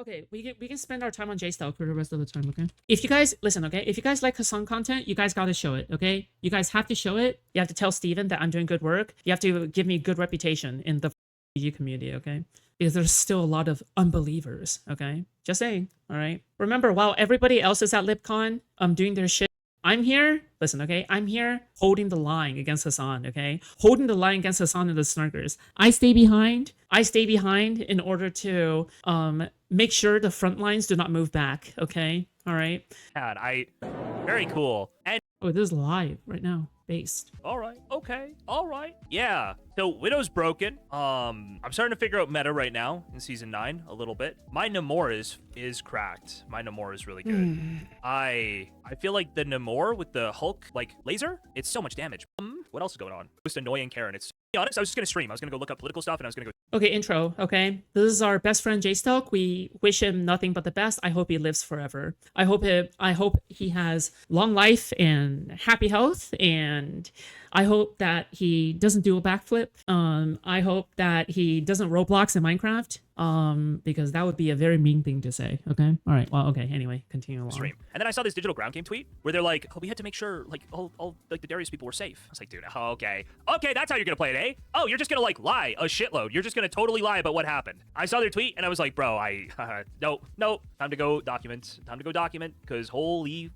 Okay, we can spend our time on JSTLK for the rest of the time, okay? If you guys listen, okay, if you guys like Hassan content, you guys gotta show it, okay? You guys have to show it. You have to tell Steven that I'm doing good work. You have to give me good reputation in the DGG community, okay? Because there's still a lot of unbelievers, okay? Just saying, all right? Remember, while everybody else is at LibCon, doing their shit, I'm here, listen, okay? I'm here holding the line against Hassan, okay? Holding the line against Hassan and the Snarkers. I stay behind in order to make sure the front lines do not move back, okay? All right? God, very cool. And oh, this is live right now. Based. All right. Okay. All right. Yeah. So Widow's broken. I'm starting to figure out meta right now in season 9 a little bit. My Namor is cracked. My Namor is really good. I feel like the Namor with the Hulk like laser, it's so much damage. What else is going on? Most annoying Karen. It's to be honest, I was just gonna stream. I was gonna go look up political stuff and I was gonna go. Okay, intro. Okay, this is our best friend JSTLK. We wish him nothing but the best. I hope he lives forever. I hope he has long life and happy health, and I hope that he doesn't do a backflip. I hope that he doesn't Roblox in Minecraft. Because that would be a very mean thing to say. Okay. All right. Well, okay. Anyway, continue along. Stream. And then I saw this digital ground game tweet where they're like, oh, we had to make sure like all like the Darius people were safe. I was like, dude, okay, that's how you're gonna play it, eh? Oh, you're just gonna like lie a shitload. You're just gonna totally lie about what happened. I saw their tweet and I was like, bro, no, time to go document. Time to go document because holy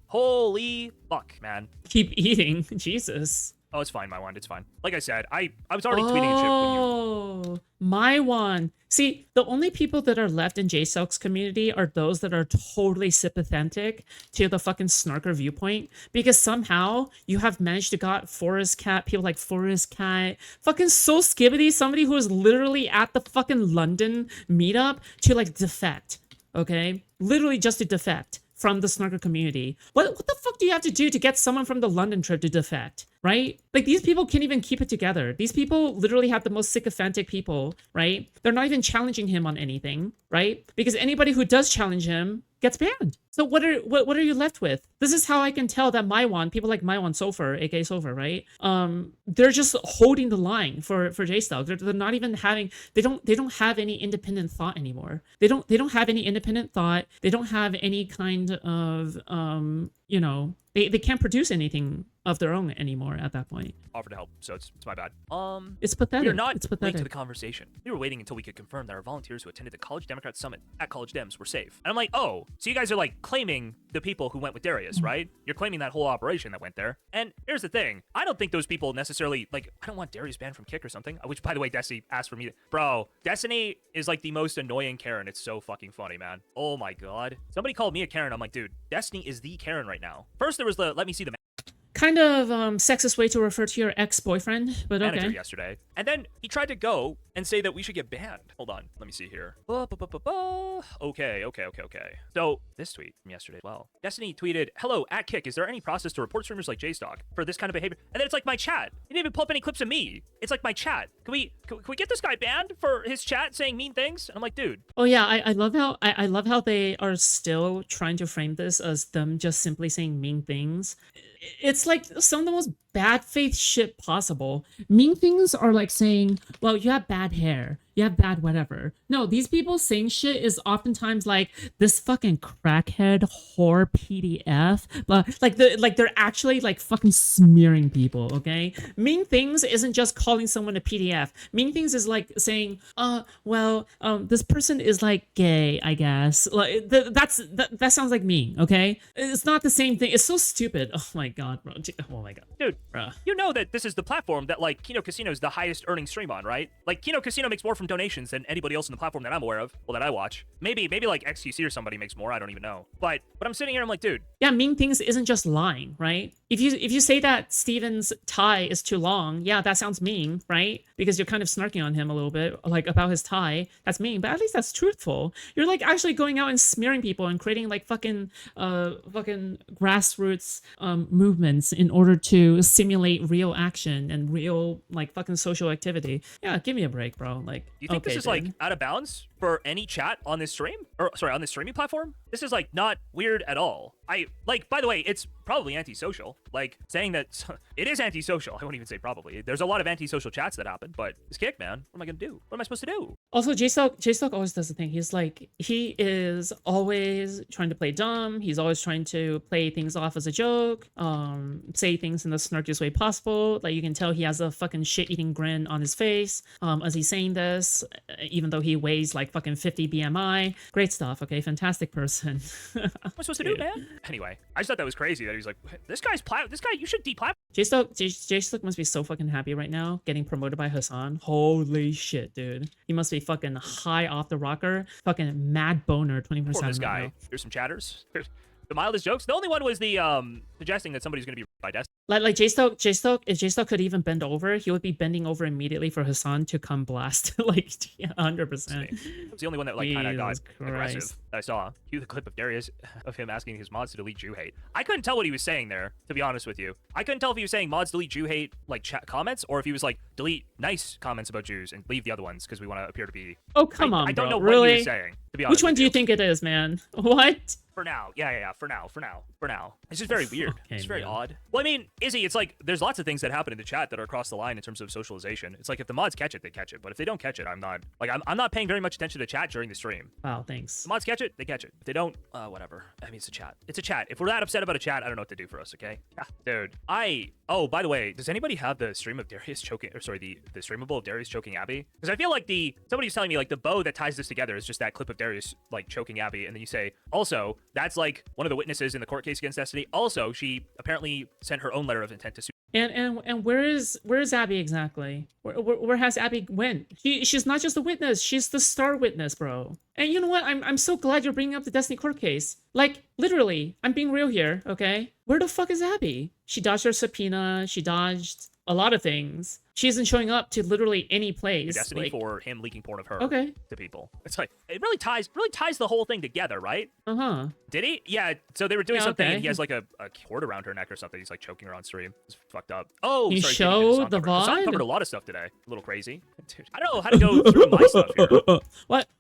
fuck, man. Keep eating, Jesus. Oh, it's fine, my wand. It's fine. Like I said, I was already tweeting and shit when you. Oh, my one. See, the only people that are left in JSTLK's community are those that are totally sympathetic to the fucking Snarker viewpoint, because somehow you have managed to got Forest Cat, people like Forest Cat, fucking So Skibbity, somebody who is literally at the fucking London meetup to like defect, okay? Literally just to defect from the Snarker community. What the fuck do you have to do to get someone from the London trip to defect, right? Like, these people can't even keep it together. These people literally have the most sycophantic people, right? They're not even challenging him on anything, right? Because anybody who does challenge him gets banned. So what are you left with? This is how I can tell that Maiwan, people like Maiwan Sofer, aka Sofer, right? They're just holding the line for JSTLK. They're not even having, they don't have any independent thought anymore. They don't have any independent thought. They don't have any kind of you know, they can't produce anything of their own anymore at that point. Offered to help, so it's my bad. It's pathetic. We are not it's late pathetic to the conversation. We were waiting until we could confirm that our volunteers who attended the College Democrat Summit at College Dems were safe. And I'm like, oh, so you guys are like claiming the people who went with Darius, right? You're claiming that whole operation that went there. And here's the thing. I don't think those people necessarily, like, I don't want Darius banned from Kick or something, which, by the way, Destiny asked for me. Bro, Destiny is like the most annoying Karen. It's so fucking funny, man. Oh my God. Somebody called me a Karen. I'm like, dude, Destiny is the Karen right now. First, there was the, let me see the kind of sexist way to refer to your ex-boyfriend, but okay. manager yesterday. And then he tried to go and say that we should get banned. Hold on, let me see here. Okay. So this tweet from yesterday as well. Destiny tweeted, hello, at Kick, is there any process to report streamers like JSTLK for this kind of behavior? And then it's like my chat. He didn't even pull up any clips of me. It's like my chat. Can we get this guy banned for his chat saying mean things? And I'm like, dude. Oh yeah, I love how they are still trying to frame this as them just simply saying mean things. It's like some of the most bad faith shit possible. Mean things are like saying, well, you have bad hair, you have bad whatever. No, these people saying shit is oftentimes like this fucking crackhead whore PDF, but like they're actually like fucking smearing people, okay? Mean things isn't just calling someone a PDF. Mean things is like saying, this person is like gay, I guess. Like that sounds like mean, okay? It's not the same thing. It's so stupid. Oh my God, bro. Oh my God. Dude, you know that this is the platform that like Kino Casino is the highest earning stream on, right? Like Kino Casino makes more from donations than anybody else on the platform that I'm aware of, well, that I watch. Maybe like XQC or somebody makes more, I don't even know. But I'm sitting here, I'm like, dude. Yeah, mean things isn't just lying, right? If you say that Steven's tie is too long, yeah, that sounds mean, right? Because you're kind of snarking on him a little bit, like about his tie. That's mean, but at least that's truthful. You're like actually going out and smearing people and creating like fucking grassroots movements in order to simulate real action and real like fucking social activity. Yeah, give me a break, bro. Like, do you think okay, this is like out of bounds? for any chat on this stream, or sorry, on this streaming platform. This is like not weird at all. I like, by the way, it's probably antisocial. Like saying that it is antisocial. I won't even say probably. There's a lot of antisocial chats that happen, but it's kicked, man. What am I gonna do? What am I supposed to do? Also, JSTLK always does the thing. He's like, he is always trying to play dumb. He's always trying to play things off as a joke, say things in the snarkiest way possible. Like you can tell he has a fucking shit-eating grin on his face as he's saying this, even though he weighs like fucking 50 BMI. Great stuff. Okay, fantastic person. What am I supposed to do, man? Anyway, I just thought that was crazy that he was like, this guy, you should deplatform. JSTLK must be so fucking happy right now, getting promoted by Hassan. Holy shit, dude. He must be fucking high off the rocker, fucking mad boner 24/7 Poor this right guy. now. Here's some chatters. The mildest jokes. The only one was the suggesting that somebody's gonna be by Destiny. Like JSTLK, if JSTLK could even bend over, he would be bending over immediately for Hassan to come blast. Like 100%. It's the only one that like kind of got Jesus aggressive Christ. that I saw. Cue the clip of Darius of him asking his mods to delete Jew hate. I couldn't tell what he was saying there, to be honest with you. I couldn't tell if he was saying mods delete Jew hate like chat comments, or if he was like delete nice comments about Jews and leave the other ones because we want to appear to be. Oh, come on, I don't bro. know what Really? he was saying. To be honest, Which one with do you think it is, man? What? For now, yeah. For now. It's just very weird. Okay, It's very man. odd. Well, I mean, Izzy, it's like there's lots of things that happen in the chat that are across the line in terms of socialization. It's like if the mods catch it, they catch it. But if they don't catch it, I'm not paying very much attention to chat during the stream. Wow, thanks. The mods catch it, they catch it. If they don't, whatever. I mean, it's a chat. It's a chat. If we're that upset about a chat, I don't know what to do for us, okay? Yeah, dude. Oh, by the way, does anybody have the stream of Darius choking, or sorry, the streamable of Darius choking Abby? Because I feel like somebody's telling me like the bow that ties this together is just that clip of Darius like choking Abby, and then you say, also, that's like one of the witnesses in the court case against Destiny. Also, she apparently sent her own letter of intent to sue. And where is Abby exactly? Where has Abby went? She's not just a witness. She's the star witness, bro. And you know what? I'm so glad you're bringing up the Destiny court case. Like literally, I'm being real here. Okay, where the fuck is Abby? She dodged her subpoena. She dodged a lot of things. She isn't showing up to literally any place. Destiny like, for him leaking porn of her Okay. to people. It's like it really ties the whole thing together, right? Uh-huh. Did he? Yeah. So they were doing Yeah, something, okay. and he has like a cord around her neck or something. He's like choking her on stream. It's fucked up. Oh, You sorry. show Hassan the Hassan VOD? covered a lot of stuff today. A little crazy. Dude, I don't know how to go through my stuff here.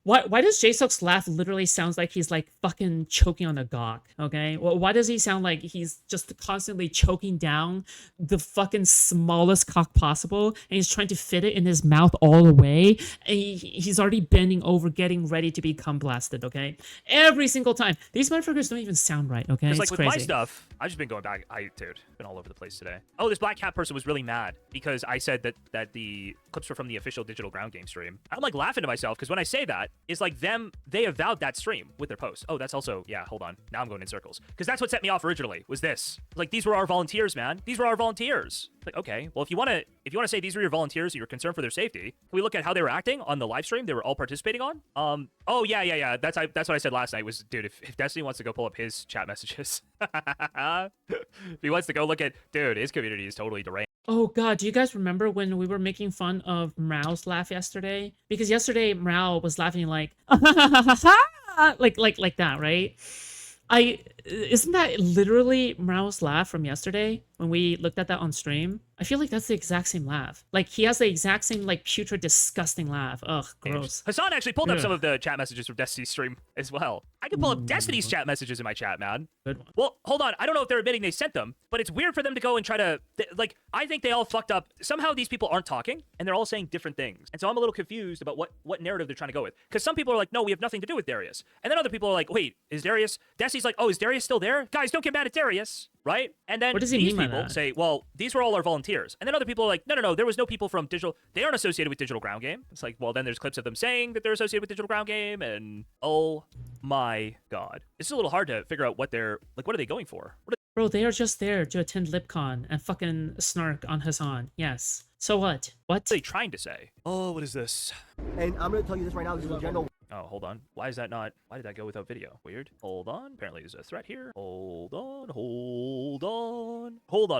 Why does JSTLK's laugh literally sounds like he's like fucking choking on a gawk, okay? Well, why does he sound like he's just constantly choking down the fucking smallest cock possible, and he's trying to fit it in his mouth all the way, and he's already bending over, getting ready to be cum blasted, okay? Every single time. These motherfuckers don't even sound right, okay? It's It's like crazy. with my stuff, I've just been going back. Dude, been all over the place today. Oh, this black cat person was really mad because I said that the clips were from the official Digital Ground Game stream. I'm like laughing to myself because when I say that, it's like they avowed that stream with their post. Oh, that's also, yeah, hold on. Now I'm going in circles. Because that's what set me off originally, was this. Like, these were our volunteers, man. These were our volunteers. Like, okay, well, if you want to say these were your volunteers and you're concerned for their safety, can we look at how they were acting on the live stream they were all participating on? Oh, yeah. That's what I said last night was, dude, if Destiny wants to go pull up his chat messages, if he wants to go look at, dude, his community is totally deranged. Oh god, do you guys remember when we were making fun of Mrao's laugh yesterday? Because yesterday Mrao was laughing like like that, right? Isn't that literally Mrao's laugh from yesterday when we looked at that on stream? I feel like that's the exact same laugh. Like he has the exact same like putrid, disgusting laugh. Ugh, gross. Hassan actually pulled up Ugh. some of the chat messages from Destiny's stream as well. I can pull up Destiny's chat messages in my chat, man. Good one. Well, hold on. I don't know if they're admitting they sent them, but it's weird for them to go and try to, like, I think they all fucked up. Somehow these people aren't talking, and they're all saying different things. And so I'm a little confused about what narrative they're trying to go with. Because some people are like, no, we have nothing to do with Darius. And then other people are like, wait, is Darius? Destiny's like, oh, is Darius still there? Guys, don't get mad at Darius, right? And then What does he these mean by people that? say, well, these were all our volunteers. And then other people are like, no, there was no people from Digital. They aren't associated with Digital Ground Game. It's like, well, then there's clips of them saying that they're associated with Digital Ground Game, and oh my god. It's a little hard to figure out what they're, like, what are they going for? Bro, they are just there to attend LipCon and fucking snark on Hassan. Yes. So what? What? What are they trying to say? Oh, what is this? And I'm going to tell you this right now, this is a general. Oh, hold on. Why did that go without video? Weird. Hold on. Apparently there's a threat here. Hold on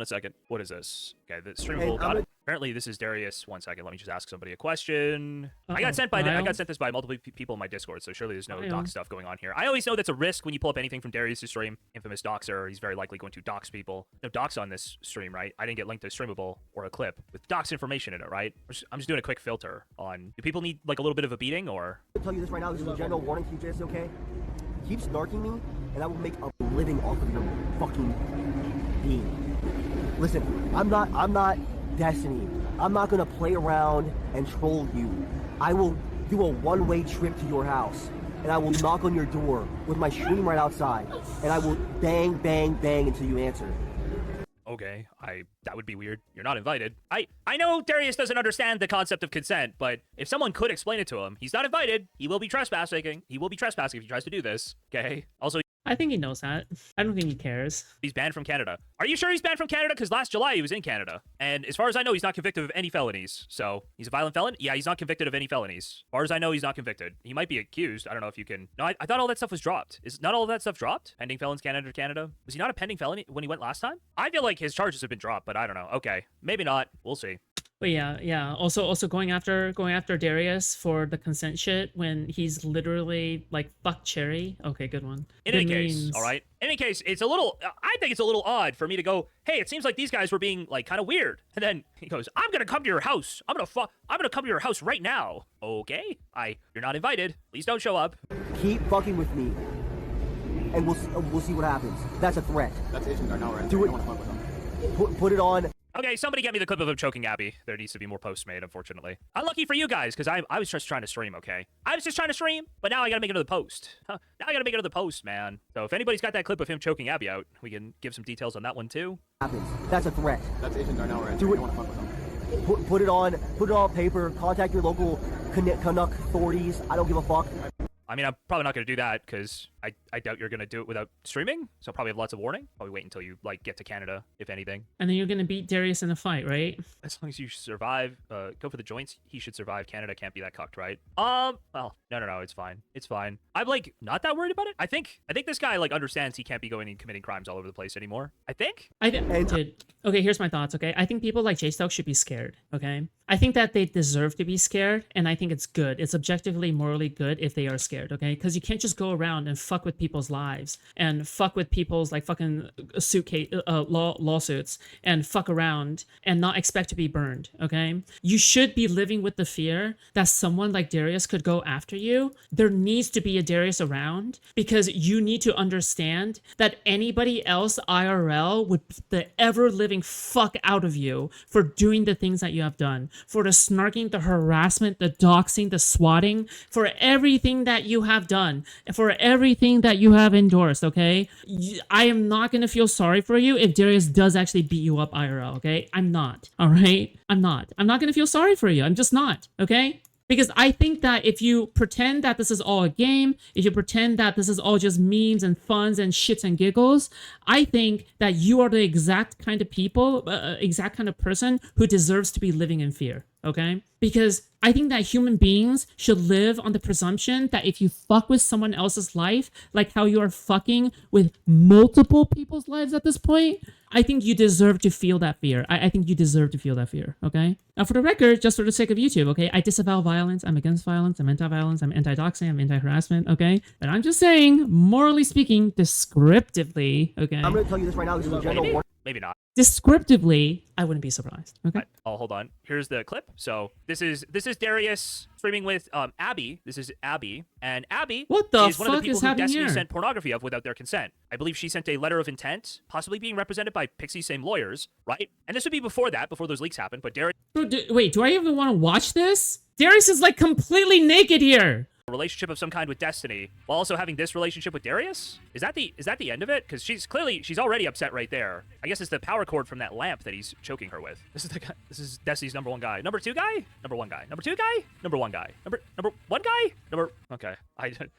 a second. What is this? Okay, the stream And got it. Apparently, this is Darius. 1 second, let me just ask somebody a question. I Uh-oh. got sent this by multiple people in my Discord, so surely there's no Kyle. dox stuff going on here. I always know that's a risk when you pull up anything from Darius' stream. Infamous doxer, he's very likely going to dox people. No dox on this stream, right? I didn't get linked to streamable or a clip with dox information in it, right? I'm just doing a quick filter on. Do people need like a little bit of a beating or? I'm gonna tell you this right now. This is a general warning to you, JSTLK. Keep snarking me, and I will make a living off of your fucking being. Listen, I'm not Destiny. I'm not gonna play around and troll you. I will do a one-way trip to your house, and I will knock on your door with my stream right outside, and I will bang, bang, bang until you answer. Okay, that would be weird. You're not invited. I know Darius doesn't understand the concept of consent, but if someone could explain it to him, he's not invited. He will be trespassing. He will be trespassing if he tries to do this. Okay. Also, I think he knows that. I don't think he cares. he's banned from Canada. Are you sure he's banned from Canada? Because last July he was in Canada. And as far as I know, he's not convicted of any felonies. So he's a violent felon? Yeah, he's not convicted of any felonies. As far as I know, he's not convicted. He might be accused. I don't know if you can. No, I thought all that stuff was dropped. Is not all of that stuff dropped? Pending felons Canada to Canada? Was he not a pending felony when he went last time? I feel like his charges have been dropped, but I don't know. Okay. Maybe not. We'll see. But yeah. Also going after Darius for the consent shit when he's literally like fuck Cherry. Okay, good one. In Good any case, memes. all right. In any case, it's a little. I think it's a little odd for me to go, hey, it seems like these guys were being like kind of weird, and then he goes, I'm gonna come to your house. I'm gonna come to your house right now. Okay, you're not invited. Please don't show up. Keep fucking with me, and we'll see what happens. That's a threat. That's Asian right now, right? Do I it. don't want to fuck with them. Put it on. Okay, somebody get me the clip of him choking Abby. There needs to be more posts made, unfortunately. Unlucky for you guys, because I was just trying to stream, okay? I was just trying to stream, but now I gotta make another post. Now I gotta make another post, man. So if anybody's got that clip of him choking Abby out, we can give some details on that one, too. Happens. That's a threat. That's Asian right now, right? Do I it. don't want to fuck with them. Put it on paper. Contact your local Canuck authorities. I don't give a fuck. I mean, I'm probably not going to do that because I doubt you're going to do it without streaming. So I'll probably have lots of warning. Probably wait until you, like, get to Canada, if anything. And then you're gonna beat Darius in a fight, right? As long as you survive, go for the joints, he should survive. Canada can't be that cucked, right? Well, no, it's fine. It's fine. I'm, like, not that worried about it. I think this guy, like, understands he can't be going and committing crimes all over the place anymore. I think. Dude, okay, here's my thoughts, okay? I think people like JSTLK should be scared, okay? I think that they deserve to be scared, and I think it's good. It's objectively, morally good if they are scared, okay? Because you can't just go around and fuck with people's lives and fuck with people's, like, fucking lawsuits and fuck around and not expect to be burned, okay? You should be living with the fear that someone like Darius could go after you. There needs to be a Darius around because you need to understand that anybody else IRL would beat the ever-living fuck out of you for doing the things that you have done, for the snarking, the harassment, the doxing, the swatting, for everything that you have done, for everything that you have endorsed, okay? I am not going to feel sorry for you if Darius does actually beat you up IRL, okay? I'm not, all right? I'm not going to feel sorry for you. I'm just not, okay? Because I think that if you pretend that this is all a game, if you pretend that this is all just memes and funs and shits and giggles, I think that you are the exact kind of people, exact kind of person who deserves to be living in fear, okay? Because I think that human beings should live on the presumption that if you fuck with someone else's life, like how you are fucking with multiple people's lives at this point, I think you deserve to feel that fear. I think you deserve to feel that fear, okay? Now, for the record, just for the sake of YouTube, okay, I disavow violence, I'm against violence, I'm anti-violence, I'm anti-doxing, I'm anti-harassment, okay? But I'm just saying, morally speaking, descriptively, okay? I'm gonna tell you this right now. This is a general warning. Maybe not. Descriptively, I wouldn't be surprised, okay? Oh, hold on. Here's the clip. So this is Darius streaming with Abby. This is Abby, and Abby What the is one of the fuck people is who happening Destiny here? sent pornography of without their consent. I believe she sent a letter of intent, possibly being represented by Pixie's same lawyers, right? And this would be before those leaks happened. But Darius. Bro, wait, do I even want to watch this? Darius is like completely naked here. A relationship of some kind with Destiny, while also having this relationship with Darius? Is that the end of it? Because she's already upset right there. I guess it's the power cord from that lamp that he's choking her with. This is Destiny's number one guy. Number two guy? Number one guy. Number two guy? Number one guy. Number one guy? Okay.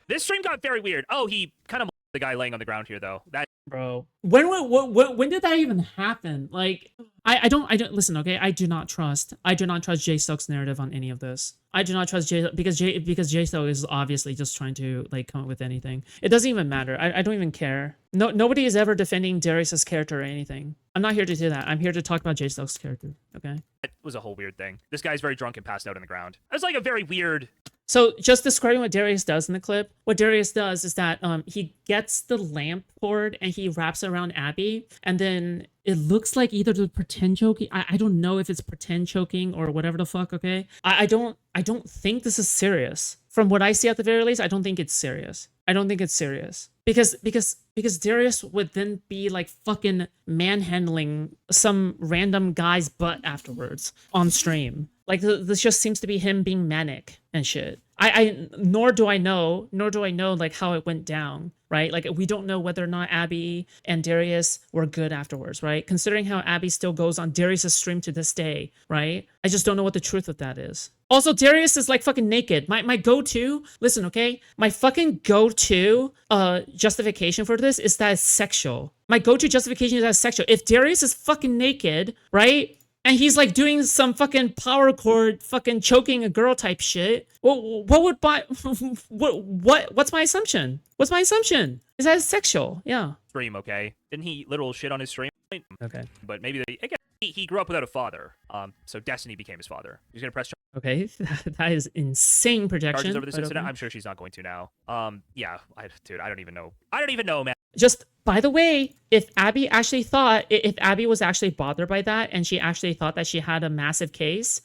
This stream got very weird. Oh, he kind of the guy laying on the ground here though. That Bro. When did that even happen? Like, I don't listen. Okay, I do not trust JSTLK's narrative on any of this. I do not trust because JSTLK is obviously just trying to like come up with anything. It doesn't even matter. I don't even care. Nobody is ever defending Darius's character or anything. I'm not here to do that. I'm here to talk about JSTLK's character. Okay. It was a whole weird thing. This guy's very drunk and passed out on the ground. It was like a very weird. So just describing what Darius does in the clip, what Darius does is that he gets the lamp cord and he wraps it around Abby, and then it looks like either the pretend choking. I don't know if it's pretend choking or whatever the fuck. Okay, I don't think this is serious. From what I see at the very least, I don't think it's serious. I don't think it's serious because Darius would then be like fucking manhandling some random guy's butt afterwards on stream. Like this just seems to be him being manic and shit. Nor do I know like how it went down, right? Like we don't know whether or not Abby and Darius were good afterwards, right? Considering how Abby still goes on Darius's stream to this day, right? I just don't know what the truth of that is. Also, Darius is like fucking naked. My go-to, listen, okay? My fucking go-to justification for this is that it's sexual. My go-to justification is that it's sexual. If Darius is fucking naked, right? And he's like doing some fucking power chord, fucking choking a girl type shit. What would what's my assumption? What's my assumption? Is that it's sexual? Yeah. Stream, okay? Didn't he literal shit on his stream? Okay. But maybe again, he grew up without a father. So Destiny became his father. He's gonna press Okay, that is insane projection. charges over this but incident. okay. I'm sure she's not going to now. Yeah, dude, I don't even know. I don't even know, man. Just by the way, if Abby was actually bothered by that and she actually thought that she had a massive case,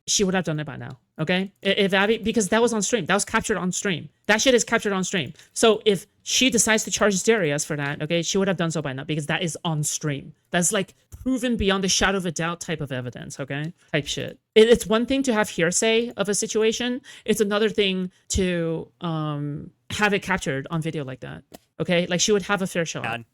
she would have done it by now. Okay, if Abby, because that was on stream, that was captured on stream. That shit is captured on stream. So if she decides to charge Darius for that, okay, she would have done so by now because that is on stream. That's like proven beyond the shadow of a doubt type of evidence. Okay, type shit. It's one thing to have hearsay of a situation. It's another thing to have it captured on video like that. Okay, like she would have a fair shot. Man,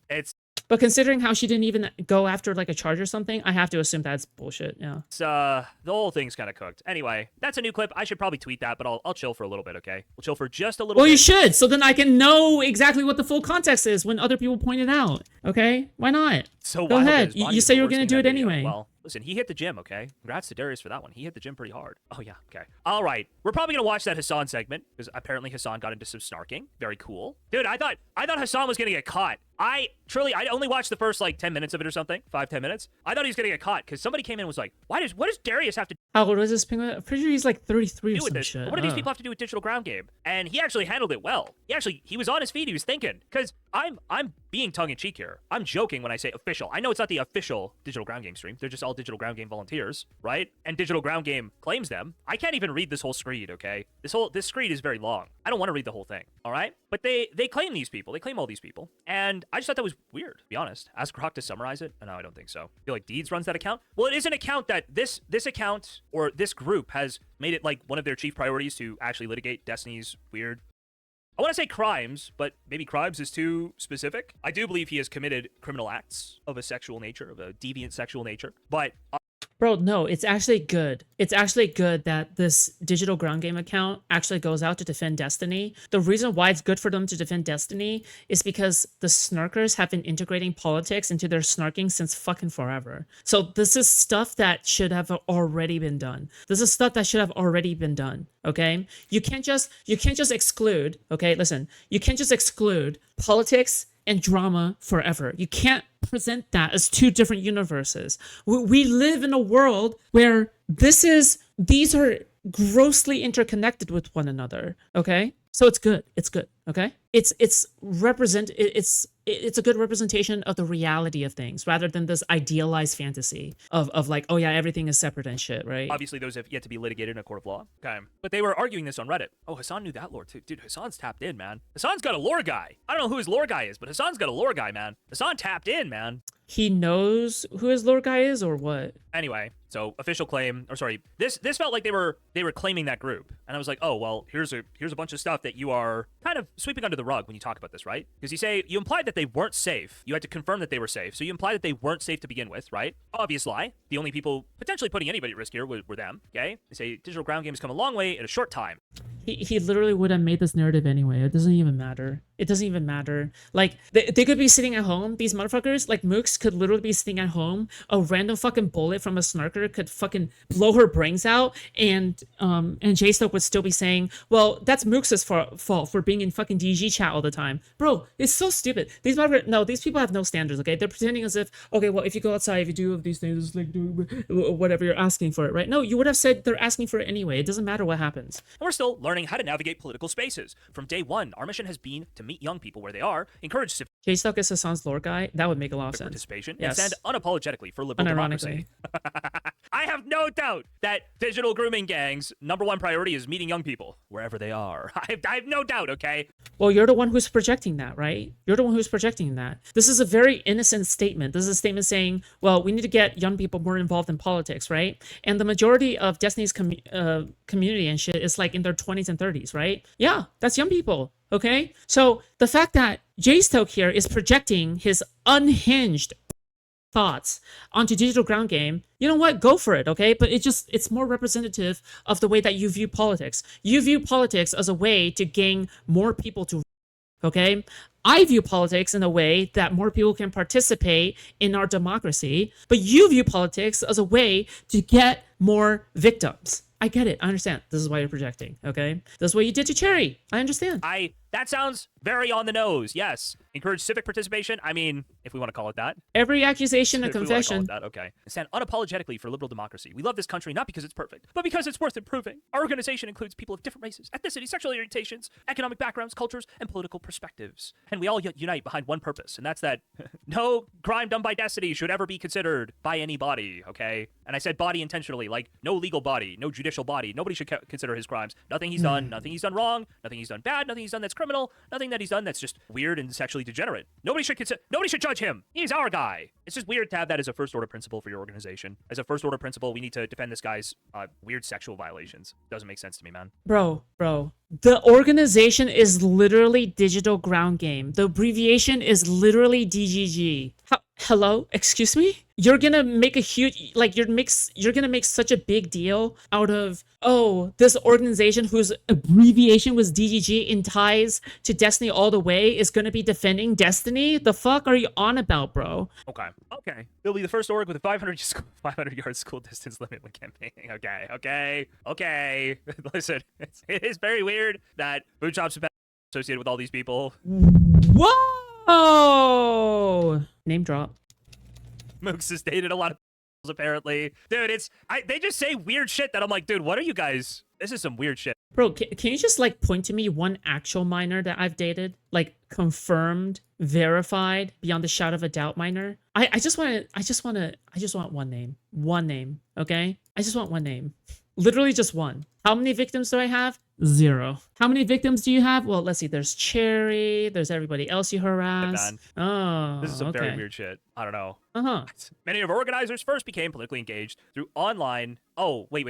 But considering how she didn't even go after like a charge or something, I have to assume that's bullshit. Yeah. it's the whole thing's kind of cooked. Anyway, that's a new clip. I should probably tweet that, but I'll chill for a little bit, okay? We'll chill for just a little Well, bit. you should, so then I can know exactly what the full context is when other people point it out. Okay, why not? So Go wild ahead. is Bonnie You is say the you were worst gonna thing do in it that video. anyway. Well, listen, he hit the gym, okay? Congrats to Darius for that one. He hit the gym pretty hard. Oh, yeah, okay. All right. We're probably going to watch that Hassan segment because apparently Hassan got into some snarking. Very cool. Dude, I thought Hassan was going to get caught. I only watched the first like 10 minutes of it or something. 5-10 minutes. I thought he was going to get caught because somebody came in and was like, what does Darius have to How old is this penguin? I'm pretty sure he's like 33 or do with some this? shit. What do these people have to do with digital ground game? And he actually handled it well. He was on his feet. He was thinking. Because I'm being tongue-in-cheek here. I'm joking when I say official. I know it's not the official digital ground game stream. They're just all digital ground game volunteers, right? And digital ground game claims them. I can't even read this whole screed, okay? This screed is very long. I don't want to read the whole thing, all right? But they claim these people. They claim all these people. And I just thought that was weird, to be honest. Ask Grok to summarize it. No, I don't think so. I feel like Deeds runs that account. Well, it is an account that this account or this group has made it like one of their chief priorities to actually litigate Destiny's weird, I want to say crimes, but maybe crimes is too specific. I do believe he has committed criminal acts of a sexual nature, of a deviant sexual nature. But Bro, no, it's actually good. It's actually good that this digital ground game account actually goes out to defend Destiny. The reason why it's good for them to defend Destiny is because the snarkers have been integrating politics into their snarking since fucking forever. So this is stuff that should have already been done. This is stuff that should have already been done. Okay? You can't just exclude, okay, listen, you can't just exclude politics and drama forever. You can't present that as two different universes. We live in a world where these are grossly interconnected with one another. Okay, so it's good. It's good. Okay, it's a good representation of the reality of things rather than this idealized fantasy of like, oh yeah, everything is separate and shit, right? obviously those have yet to be litigated in a court of law. Okay. But they were arguing this on Reddit. Oh, Hassan knew that lore too. Dude, Hassan's tapped in, man. Hassan's got a lore guy. I don't know who his lore guy is, but Hassan's got a lore guy, man. Hassan tapped in, man. He knows who his lore guy is or what? Anyway, so official claim, or sorry, this felt like they were claiming that group, and I was like, oh well, here's a bunch of stuff that you are kind of sweeping under the rug when you talk about this, right? Because you implied that they weren't safe. You had to confirm that they were safe, so you implied that they weren't safe to begin with, right? Obvious lie. The only people potentially putting anybody at risk here were them. Okay, they say digital ground games come a long way in a short time. He literally would have made this narrative anyway. It doesn't even matter. It doesn't even matter. Like, they could be sitting at home, these motherfuckers, like Mooks could literally be sitting at home, a random fucking bullet from a snarker could fucking blow her brains out, and JSTLK would still be saying, well, that's Mooks' fault for being in fucking DGG chat all the time. Bro, it's so stupid. These motherfuckers, no, these people have no standards, okay? They're pretending as if, okay, well, if you go outside, if you do these things, it's like, do whatever, you're asking for it, right? No, you would have said they're asking for it anyway. It doesn't matter what happens. And we're still learning how to navigate political spaces. From day one, our mission has been to meet young people where they are, encourage civic JSTLK is Hassan's lore guy. That would make a lot of sense. participation, Yes. and stand unapologetically for liberal democracy. I have no doubt that digital grooming gangs' #1 priority is meeting young people wherever they are. I have no doubt, okay? Well, you're the one who's projecting that, right? You're the one who's projecting that. This is a very innocent statement. This is a statement saying, well, we need to get young people more involved in politics, right? And the majority of Destiny's community and shit is like in their 20s and 30s, right? Yeah, that's young people, okay? So the fact that JSTLK here is projecting his unhinged thoughts onto digital ground game, you know what, go for it, okay? But it's more representative of the way that you view politics. You view politics as a way to gain more people to, okay? I view politics in a way that more people can participate in our democracy, but you view politics as a way to get more victims. I get it. I understand. This is why you're projecting, okay? This is what you did to Cherry. I understand. That sounds very on the nose, yes. Encourage civic participation, I mean, if we want to call it that. Every accusation and If we want to confession. call it that, okay. Stand unapologetically for liberal democracy. We love this country not because it's perfect, but because it's worth improving. Our organization includes people of different races, ethnicities, sexual orientations, economic backgrounds, cultures, and political perspectives. And we all unite behind one purpose, and that's that no crime done by Destiny should ever be considered by any body, okay? And I said body intentionally, like no legal body, no judicial body. Nobody should consider his crimes. Nothing he's done, nothing he's done wrong, nothing he's done bad, nothing he's done that's criminal, nothing that he's done that's just weird and sexually degenerate. Nobody should judge him. He's our guy. It's just weird to have that as a first order principle for your organization. As a first order principle, we need to defend this guy's weird sexual violations. Doesn't make sense to me, man. Bro, the organization is literally Digital Ground Game. The abbreviation is literally DGG. Hello? Excuse me? You're gonna make a huge, like, you're gonna make such a big deal out of, oh, this organization whose abbreviation was DGG in ties to Destiny all the way is gonna be defending Destiny? The fuck are you on about, bro? Okay. It'll be the first org with a 500-yard school distance limit when campaigning. Okay. Listen, it is very weird that Foodshops have been associated with all these people. Whoa! Name drop. Mooks has dated a lot of apparently. Dude, they just say weird shit that I'm like, dude, what are you guys? This is some weird shit. Bro, can you just like point to me one actual minor that I've dated? Like confirmed, verified, beyond the shadow of a doubt minor? I just want one name. One name, okay? I just want one name. Literally just one. How many victims do I have? 0. How many victims do you have? Well, let's see. There's Cherry. There's everybody else you harass. Oh, this is some very okay. weird shit. I don't know. Uh-huh. Many of our organizers first became politically engaged through online. Oh, wait.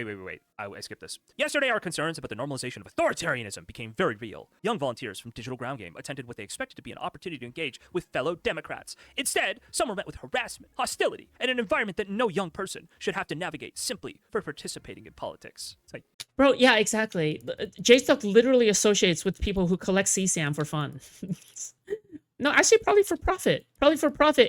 I skipped this. Yesterday, our concerns about the normalization of authoritarianism became very real. Young volunteers from Digital Ground Game attended what they expected to be an opportunity to engage with fellow Democrats. Instead, some were met with harassment, hostility, and an environment that no young person should have to navigate simply for participating in politics. It's like, bro, yeah, exactly. JSTLK literally associates with people who collect CSAM for fun. No, actually, probably for profit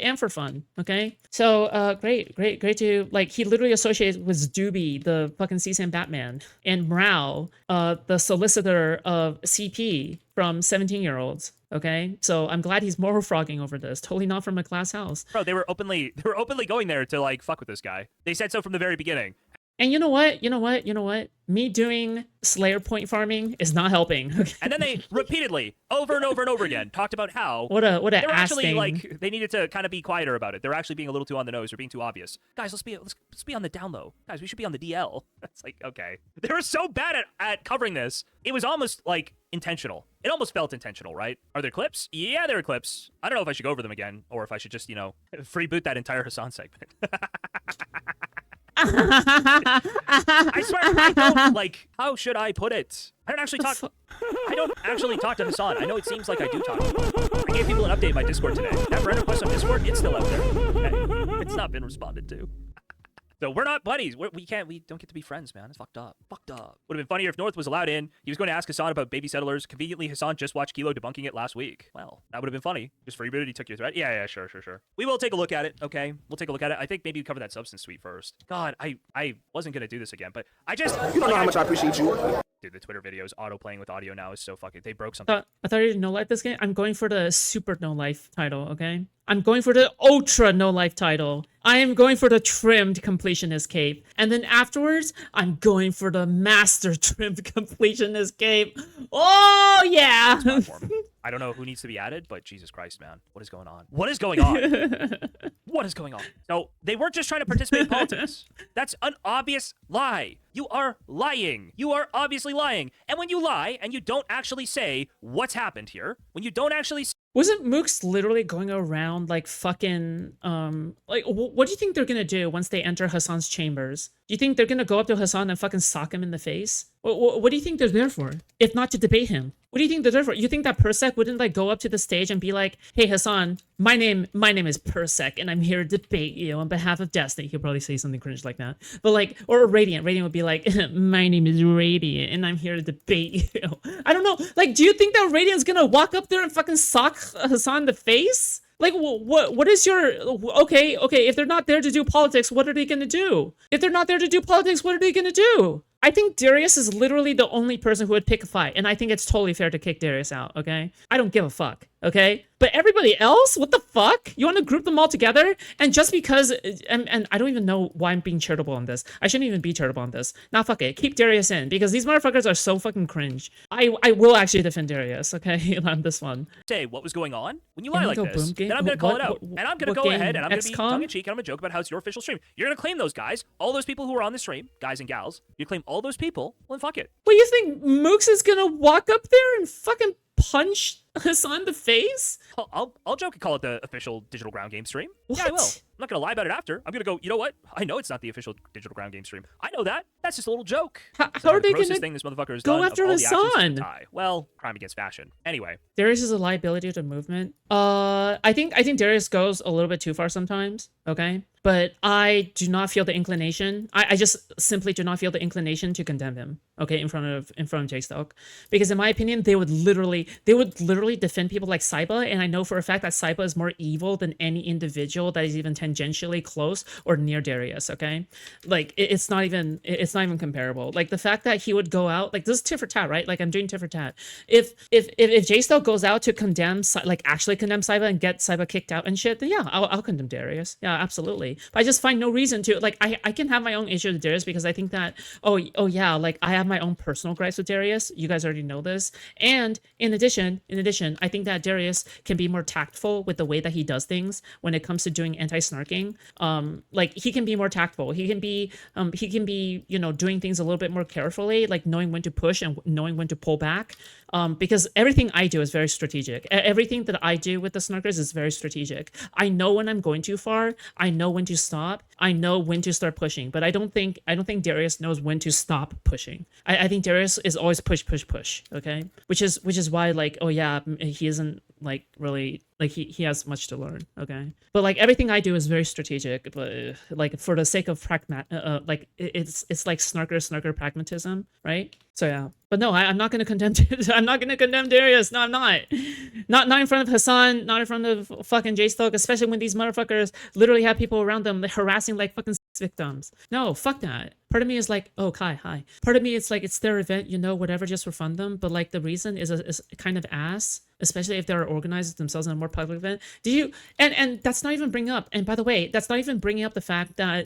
and for fun. Okay, so great to like. He literally associates with Doobie, the fucking CSAM Batman, and Mrao, the solicitor of CP from 17-year-olds. Okay, so I'm glad he's moral frogging over this. Totally not from a class house. bro, they were openly going there to like fuck with this guy. They said so from the very beginning. And you know what? Me doing Slayer point farming is not helping. And then they repeatedly, over and over again, talked about how what a they were ass actually thing. like they needed to kind of be quieter about it. They're actually being a little too on the nose or being too obvious. Guys, let's be on the down low. Guys, we should be on the DL. It's like, okay. They were so bad at covering this. It was almost like intentional. It almost felt intentional, right? Are there clips? Yeah, there are clips. I don't know if I should go over them again or if I should just, free boot that entire Hassan segment. I swear, I don't, like, how should I put it? I don't actually talk to Hassan. I know it seems like I do talk to him. I gave people an update in my Discord today. That friend request on Discord, it's still out there. Okay. It's not been responded to. So we're not buddies. We don't get to be friends, man. It's fucked up. Fucked up. Would have been funnier if North was allowed in. He was going to ask Hassan about baby settlers. Conveniently, Hassan just watched Kilo debunking it last week. Well, that would have been funny. Just for he took your threat. Yeah, sure. We will take a look at it, okay? We'll take a look at it. I think maybe we cover that substance suite first. God, I wasn't going to do this again, but I just... You don't know how much I appreciate you. Dude, the Twitter videos auto-playing with audio now is so fucking... They broke something. I thought you didn't no-life this game. I'm going for the super no-life title, okay? I'm going for the ultra no-life title. I am going for the trimmed completionist cape. And then afterwards, I'm going for the master trimmed completionist cape. Oh, yeah! I don't know who needs to be added, but Jesus Christ, man. What is going on? What is going on? What is going on? So, they weren't just trying to participate in politics. That's an obvious lie. You are lying. You are obviously lying. And when you lie and you don't actually say what's happened here, when you don't actually Wasn't Mooks literally going around like fucking like what do you think they're gonna do once they enter Hassan's chambers? Do you think they're gonna go up to Hassan and fucking sock him in the face? What do you think they're there for? If not to debate him, what do you think they're there for? You think that Persec wouldn't like go up to the stage and be like, "Hey Hassan, my name is Persec, and I'm here to debate you on behalf of Destiny." He'll probably say something cringe like that, but like, or Radiant would be like, "My name is Radiant, and I'm here to debate you." I don't know. Like, do you think that Radiant's gonna walk up there and fucking sock Hassan in the face? Like, what is your... Okay, if they're not there to do politics, what are they gonna do? If they're not there to do politics, what are they gonna do? I think Darius is literally the only person who would pick a fight, and I think it's totally fair to kick Darius out, okay? I don't give a fuck, okay? But everybody else, what the fuck? You want to group them all together? And just because, and I don't even know why I'm being charitable on this. I shouldn't even be charitable on this. Nah, fuck it. Keep Darius in, because these motherfuckers are so fucking cringe. I will actually defend Darius, okay, on this one. Say what was going on when you lie like this, then I'm gonna call it out, and I'm gonna go ahead and I'm gonna be tongue-in-cheek, and I'm gonna joke about how it's your official stream. You're gonna claim those guys, all those people who were on the stream, guys and gals. You claim all those people. Well, then fuck it. What, you think Mooks is gonna walk up there and fucking punch Hassan in the face? I'll joke and call it the official Digital Ground Game stream. What? Yeah, I will. I'm not gonna lie about it after. I'm gonna go, you know what? I know it's not the official Digital Ground Game stream. I know that. That's just a little joke. How are they gonna thing this motherfucker has go done after of all the actions Hassan? to tie. Well, crime against fashion. Anyway. Darius is a liability to the movement. I think Darius goes a little bit too far sometimes, okay? But I do not feel the inclination. I just simply do not feel the inclination to condemn him, okay, in front of JSTLK. Because in my opinion, they would literally defend people like Saiba, and I know for a fact that Saiba is more evil than any individual that is even tangentially close or near Darius, okay? Like, it's not even comparable. Like, the fact that he would go out, like, this is tit for tat, right? Like, I'm doing tit for tat. If JSTLK goes out to condemn, like, actually condemn Saiba and get Saiba kicked out and shit, then yeah, I'll condemn Darius. Yeah, absolutely. But I just find no reason to, like, I can have my own issue with Darius because I think that, oh yeah, like, I have my own personal gripes with Darius. You guys already know this. And in addition, I think that Darius can be more tactful with the way that he does things when it comes to doing anti-snarking. Like, he can be more tactful. He can be, you know, doing things a little bit more carefully, like knowing when to push and knowing when to pull back. Because everything I do is very strategic. Everything that I do with the snarkers is very strategic. I know when I'm going too far. I know when to stop. I know when to start pushing. But I don't think Darius knows when to stop pushing. I think Darius is always push. Okay, which is why, like, oh yeah, he isn't like really, like, he has much to learn. Okay, but like everything I do is very strategic. But like for the sake of like it's like snarker pragmatism, right? So yeah. But no, I'm not gonna condemn. I'm not gonna condemn Darius. No, I'm not. Not in front of Hassan. Not in front of fucking JSTLK. Especially when these motherfuckers literally have people around them harassing like fucking victims. No, fuck that. Part of me is like, oh, Kai, hi. Part of me, it's like, it's their event, you know, whatever, just for fun them. But like the reason is kind of ass, especially if they're organized themselves in a more public event. Do you? And that's not even bringing up. And by the way, that's not even bringing up the fact that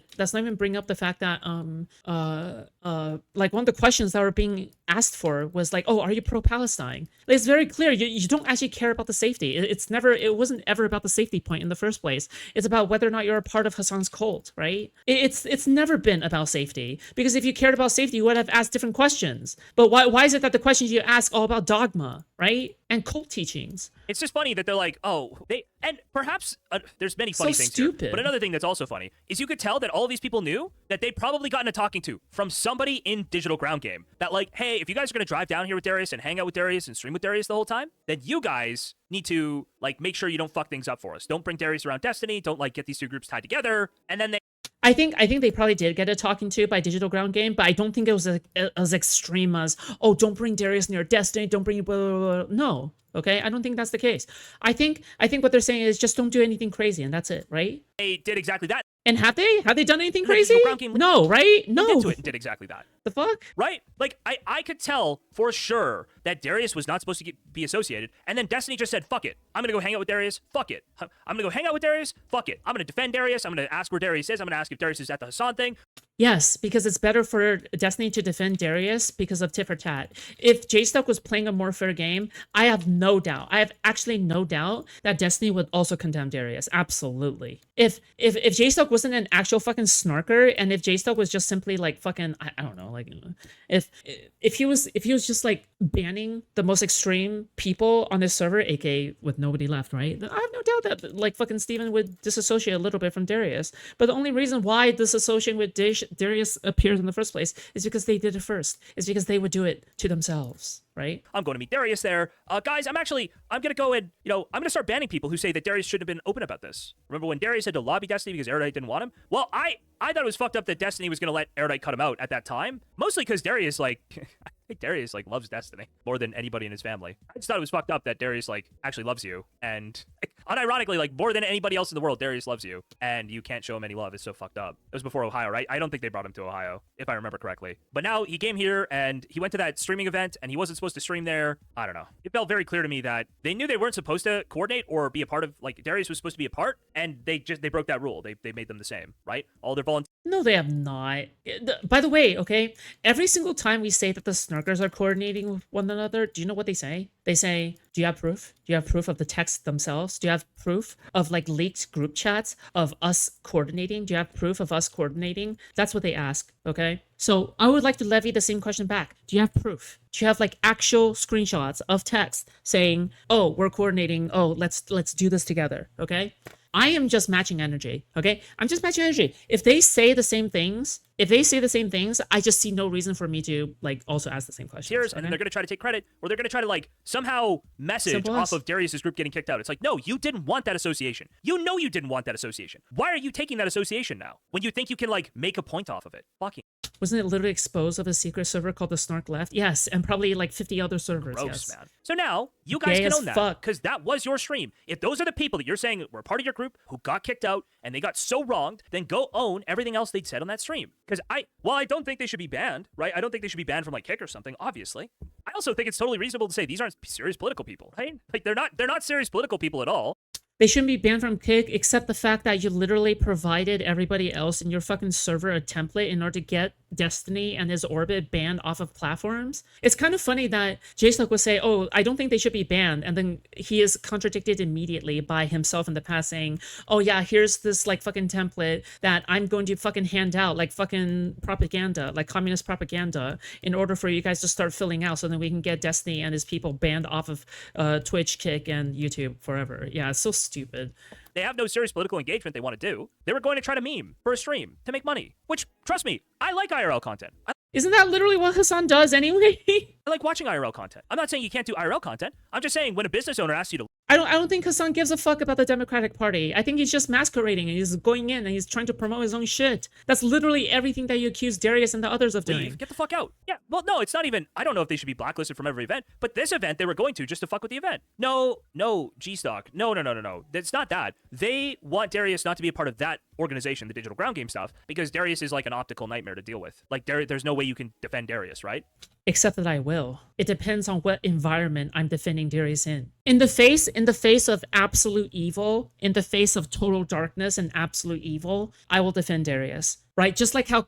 like one of the questions that were being asked for was like, oh, are you pro-Palestine? Like, it's very clear you don't actually care about the safety. It wasn't ever about the safety point in the first place. It's about whether or not you're a part of Hassan's cult, right? It's never been about safety. Because if you cared about safety, you would have asked different questions. But why is it that the questions you ask all about dogma, right? And cult teachings? It's just funny that they're like, oh, and perhaps there's many funny things stupid here. But another thing that's also funny is you could tell that all of these people knew that they'd probably gotten a talking to from somebody in Digital Ground Game. That like, hey, if you guys are gonna drive down here with Darius and hang out with Darius and stream with Darius the whole time, then you guys need to like make sure you don't fuck things up for us. Don't bring Darius around Destiny. Don't like get these two groups tied together. And then I think they probably did get a talking to by Digital Ground Game, but I don't think it was as extreme as, oh, don't bring Darius near Destiny, don't bring blah, blah, blah. No, okay, I don't think that's the case. I think what they're saying is just don't do anything crazy, and that's it, right? They did exactly that. And have they done anything The crazy? Digital Ground Game No, right? Looked No. into it and did exactly that. The fuck? Right? Like, I could tell for sure that Darius was not supposed to be associated, and then Destiny just said, fuck it. I'm gonna go hang out with Darius. Fuck it. I'm gonna go hang out with Darius. Fuck it. I'm gonna defend Darius. I'm gonna ask where Darius is. I'm gonna ask if Darius is at the Hassan thing. Yes, because it's better for Destiny to defend Darius because of tit for tat. If JSTLK was playing a more fair game, I have no doubt. I have actually no doubt that Destiny would also condemn Darius. Absolutely. If JSTLK wasn't an actual fucking snarker, and if JSTLK was just simply like fucking, I don't know, like if he was just like banning the most extreme people on this server, aka with nobody left, right? I have no doubt that like fucking Steven would disassociate a little bit from Darius. But the only reason why disassociating with Darius appears in the first place is because they did it first. It's because they would do it to themselves, right? I'm going to meet Darius there. Guys, I'm gonna go and, I'm gonna start banning people who say that Darius shouldn't have been open about this. Remember when Darius had to lobby Destiny because Erudite didn't want him? Well, I thought it was fucked up that Destiny was gonna let Erudite cut him out at that time. Mostly because Darius, like, I think Darius, like, loves Destiny more than anybody in his family. I just thought it was fucked up that Darius, like, actually loves you. And, unironically, like, more than anybody else in the world, Darius loves you. And you can't show him any love. It's so fucked up. It was before Ohio, right? I don't think they brought him to Ohio, if I remember correctly. But now he came here and he went to that streaming event and he wasn't supposed to stream there. I don't know. It felt very clear to me that they knew they weren't supposed to coordinate or be a part of, like, Darius was supposed to be a part, and they broke that rule. They made them the same, right? All their volunteers. No, they have not. By the way, okay, every single time we say that the snarkers are coordinating with one another, do you know what they say? They say, do you have proof? Do you have proof of the texts themselves? Do you have proof of like leaked group chats of us coordinating? Do you have proof of us coordinating? That's what they ask, okay? So I would like to levy the same question back. Do you have proof? Do you have like actual screenshots of text saying, oh, we're coordinating. Oh, let's do this together, okay? I am just matching energy, okay? I'm just matching energy. If they say the same things, I just see no reason for me to like also ask the same questions. And then they're going to try to take credit, or they're going to try to like somehow message off of Darius's group getting kicked out. It's like, no, you didn't want that association. You know you didn't want that association. Why are you taking that association now when you think you can like make a point off of it? Fucking. Wasn't it literally exposed of a secret server called the Snark Left? Yes, and probably like 50 other servers. Gross, yes, man. So now you guys Gay can as own that fuck. because that was your stream. If those are the people that you're saying were part of your group who got kicked out and they got so wronged, then go own everything else they said on that stream. Because I don't think they should be banned, right? I don't think they should be banned from like Kick or something, obviously. I also think it's totally reasonable to say these aren't serious political people, right? Like they're not serious political people at all. They shouldn't be banned from Kick, except the fact that you literally provided everybody else in your fucking server a template in order to get Destiny and his orbit banned off of platforms. It's kind of funny that JSTLK would say, oh, I don't think they should be banned, and then he is contradicted immediately by himself in the past saying, oh yeah, here's this like fucking template that I'm going to fucking hand out like fucking propaganda, like communist propaganda, in order for you guys to start filling out so then we can get Destiny and his people banned off of Twitch, Kick, and YouTube forever. Yeah, it's so stupid. They have no serious political engagement they want to do. They were going to try to meme for a stream to make money, which, trust me, I like IRL content. Isn't that literally what Hassan does anyway? I like watching IRL content. I'm not saying you can't do IRL content. I'm just saying when a business owner asks you to... I don't think Hassan gives a fuck about the Democratic Party. I think he's just masquerading and he's going in and he's trying to promote his own shit. That's literally everything that you accuse Darius and the others of doing. Leave. Get the fuck out. Yeah, well, no, it's not even... I don't know if they should be blacklisted from every event, but this event they were going to just to fuck with the event. No, G-Stock. No. It's not that. They want Darius not to be a part of that organization, the Digital Ground Game stuff, because Darius is like an optical nightmare to deal with. Like, there's no way you can defend Darius, right? Except that I will. It depends on what environment I'm defending Darius in. In the face of absolute evil, in the face of total darkness and absolute evil, I will defend Darius. Right? Just like how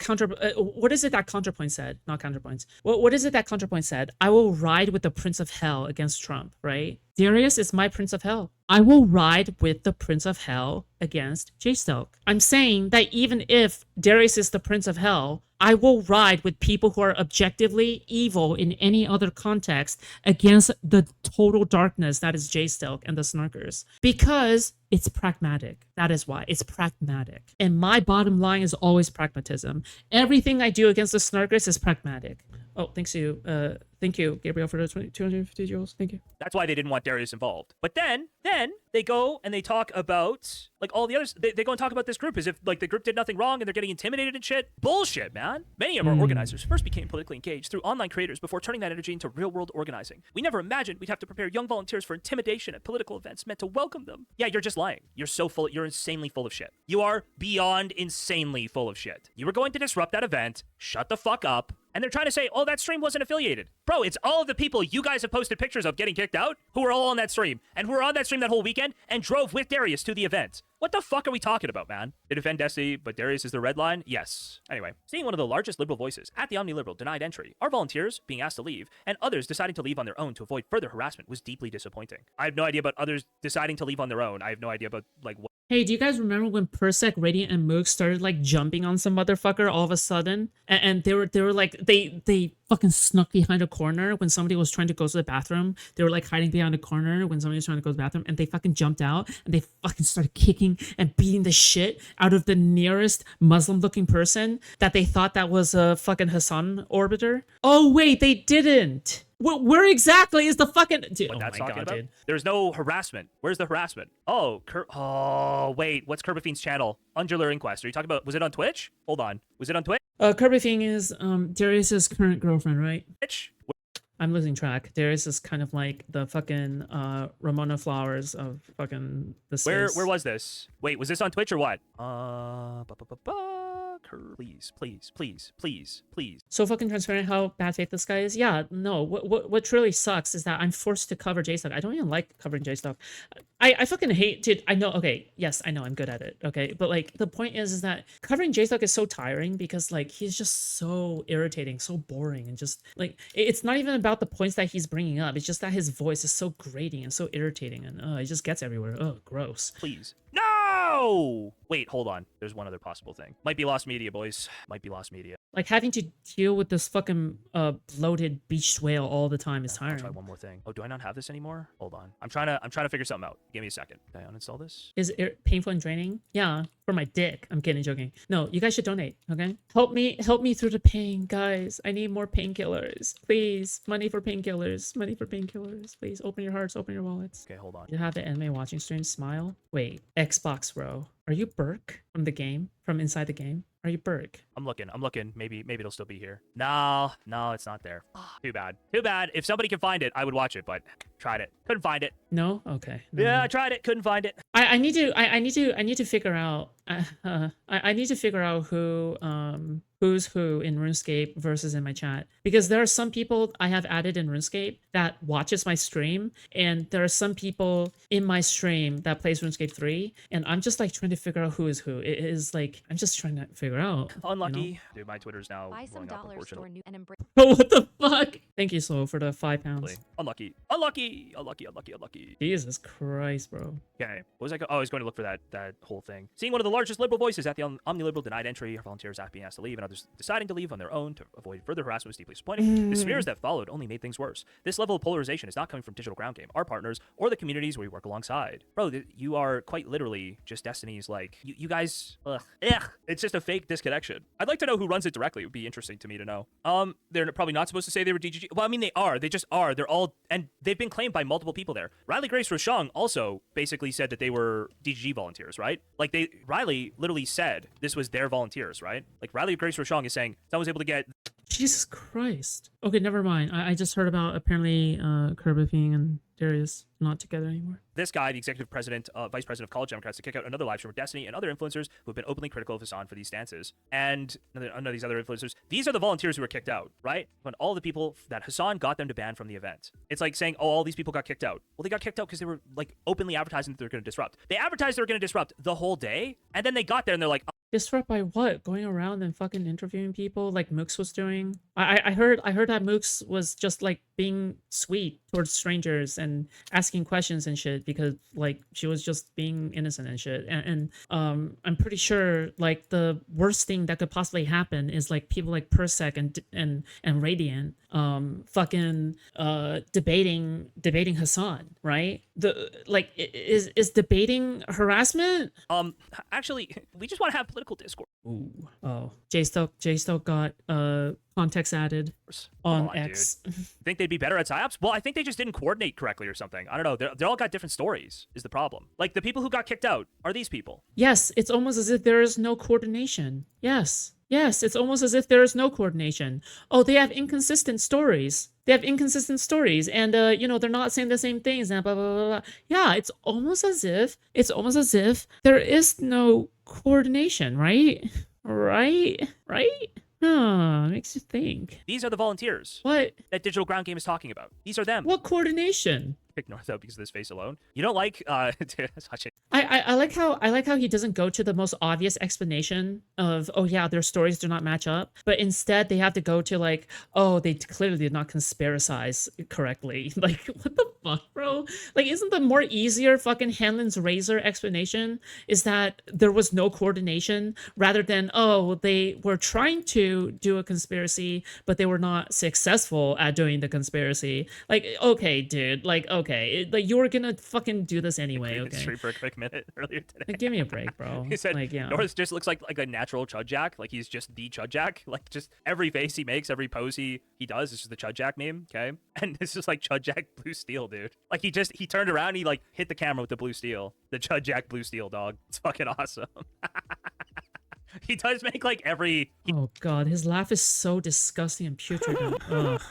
what is it that Counterpoint said? Not Counterpoints. What is it that Counterpoint said? I will ride with the Prince of Hell against Trump, right? Darius is my Prince of Hell. I will ride with the Prince of Hell against JSTLK. I'm saying that even if Darius is the Prince of Hell, I will ride with people who are objectively evil in any other context against the total darkness that is JSTLK and the Snarkers. Because it's pragmatic. That is why. It's pragmatic. And my bottom line is always pragmatism. Everything I do against the Snarkers is pragmatic. Oh, thanks to Thank you, Gabriel, for the 250 joules. Thank you. That's why they didn't want Darius involved. But then they go and they talk about like all the others. They go and talk about this group as if like the group did nothing wrong and they're getting intimidated and shit. Bullshit, man. Many of our organizers first became politically engaged through online creators before turning that energy into real-world organizing. We never imagined we'd have to prepare young volunteers for intimidation at political events meant to welcome them. Yeah, you're just lying. You're so full. You're insanely full of shit. You are beyond insanely full of shit. You were going to disrupt that event. Shut the fuck up. And they're trying to say, oh, that stream wasn't affiliated. Bro, it's all of the people you guys have posted pictures of getting kicked out who were all on that stream and who were on that stream that whole weekend and drove with Darius to the event. What the fuck are we talking about, man? They defend Destiny, but Darius is the red line? Yes. Anyway, seeing one of the largest liberal voices at the OmniLiberal denied entry, our volunteers being asked to leave, and others deciding to leave on their own to avoid further harassment was deeply disappointing. I have no idea about others deciding to leave on their own. I have no idea about, like, what. Hey, do you guys remember when Persec, Radiant, and Mook started like jumping on some motherfucker all of a sudden? And they were like they fucking snuck behind a corner when somebody was trying to go to the bathroom. They were like hiding behind a corner when somebody was trying to go to the bathroom, and they fucking jumped out and they fucking started kicking and beating the shit out of the nearest Muslim-looking person that they thought that was a fucking Hassan orbiter. Oh wait, they didn't. Where exactly is the fucking dude? What Oh that's my talking god, about? dude. There's no harassment. Where's the harassment? Oh, oh, wait. What's Kerbifine's channel? Undular Inquest. Are you talking about, was it on Twitch? Hold on. Was it on Twitch? Kirby thing is Darius's current girlfriend, right? Twitch? I'm losing track. Darius is kind of like the fucking Ramona Flowers of fucking the space. Where was this? Wait, was this on Twitch or what? Please. So fucking transparent how bad faith this guy is. Yeah, no. What truly sucks is that I'm forced to cover JSTLK. I don't even like covering JSTLK. I fucking hate, dude. I know. Okay, yes, I know. I'm good at it. Okay, but like the point is that covering JSTLK is so tiring because like he's just so irritating, so boring, and just like it's not even about the points that he's bringing up. It's just that his voice is so grating and so irritating, and it just gets everywhere. Oh, gross. Please. No! Wait, hold on. There's one other possible thing. Might be lost media, boys. Might be lost media. Like having to deal with this fucking bloated beached whale all the time is I'll tiring. try one more thing. Oh, do I not have this anymore? Hold on. I'm trying to figure something out. Give me a second. Did I uninstall this? Is it painful and draining? Yeah, for my dick. I'm kidding, joking. No, you guys should donate, okay? Help me through the pain, guys. I need more painkillers. Please, money for painkillers. Money for painkillers. Please, open your hearts, open your wallets. Okay, hold on. You have the anime watching stream smile? Wait, Xbox, bro. Are you Burke from the game? From inside the game? Are you Burke? I'm looking. Maybe it'll still be here. No, it's not there. Too bad. If somebody can find it, I would watch it, but tried it. Couldn't find it. No? Okay. No, Yeah, no. I tried it. Couldn't find it. I need to figure out I need to figure out who's who in RuneScape versus in my chat, because there are some people I have added in RuneScape that watches my stream, and there are some people in my stream that plays RuneScape 3, and I'm just like trying to figure out who is who. It is like I'm just trying to figure out. Unlucky. You know? Dude, my Twitter's now Buy some blowing up, dollars unfortunately. store new and embrace. What the fuck? Thank you, Slow, for the £5. Unlucky. Jesus Christ, bro. Okay. What was I? I was going to look for that whole thing. Seeing one of the largest liberal voices at the OmniLiberal denied entry, our volunteers being asked to leave, and others deciding to leave on their own to avoid further harassment was deeply disappointing. The smears that followed only made things worse. This level of polarization is not coming from Digital Ground Game, our partners, or the communities we work alongside. Bro, you are quite literally just Destiny's like, you guys, ugh. It's just a fake disconnection. I'd like to know who runs it directly. It would be interesting to me to know. They're probably not supposed to say they were DGG. Well, I mean, they are. They just are. They're all, and they've been claimed by multiple people there. Riley Grace Rochong also basically said that they were DGG volunteers, right? Like Riley literally said this was their volunteers, right? Like Riley Grace Rochong is saying someone was able to get. Jesus Christ. Okay, never mind. I just heard about apparently Kirby and Darius not together anymore. This guy, the executive president, vice president of College Democrats, to kick out another live stream of Destiny and other influencers who have been openly critical of Hassan for these stances. And none of these other influencers, these are the volunteers who were kicked out, right? When all the people that Hassan got them to ban from the event. It's like saying, oh, all these people got kicked out. Well, they got kicked out because they were like openly advertising that they're going to disrupt. They advertised they were going to disrupt the whole day, and then they got there and they're like, Disrupt by what? Going around and fucking interviewing people like Mooks was doing? I heard that Mooks was just like being sweet towards strangers and asking questions and shit because like she was just being innocent and shit. And I'm pretty sure like the worst thing that could possibly happen is like people like Persec and Radiant fucking debating Hassan, right? Is debating harassment? Actually, we just want to have political discourse. Ooh. Oh, J-Stoke got context added on Come X. Dude. Think they'd be better at psyops? Well, I think they just didn't coordinate correctly or something. I don't know. They're all got different stories. Is the problem? Like the people who got kicked out are these people? Yes, it's almost as if there is no coordination. Yes, it's almost as if there is no coordination. Oh, they have inconsistent stories. And they're not saying the same things and blah blah blah blah. Yeah, it's almost as if there is no coordination, right? Right? Makes you think. These are the volunteers. What? That digital ground game is talking about. These are them. What coordination? Ignore that because of this face alone. You don't like I like how he doesn't go to the most obvious explanation of, oh yeah, their stories do not match up, but instead they have to go to like, oh, they clearly did not conspiracize correctly. Like, what the fuck, bro? Like, isn't the more easier fucking Hanlon's razor explanation is that there was no coordination rather than, oh, they were trying to do a conspiracy, but they were not successful at doing the conspiracy. Like, okay, dude, like, okay, you were gonna fucking do this anyway. Okay, stream for a quick minute earlier today. like, give me a break, bro. He said, like, yeah. Norris just looks like a natural Chud Jack. Like he's just the Chud Jack. Like just every face he makes, every pose he does is just the Chud Jack meme. Okay, and this is like Chud Jack blue steel, dude. Like he turned around, he like hit the camera with the blue steel, the Chud Jack blue steel dog. It's fucking awesome. He does make like every. Oh god, his laugh is so disgusting and putrid. Ugh.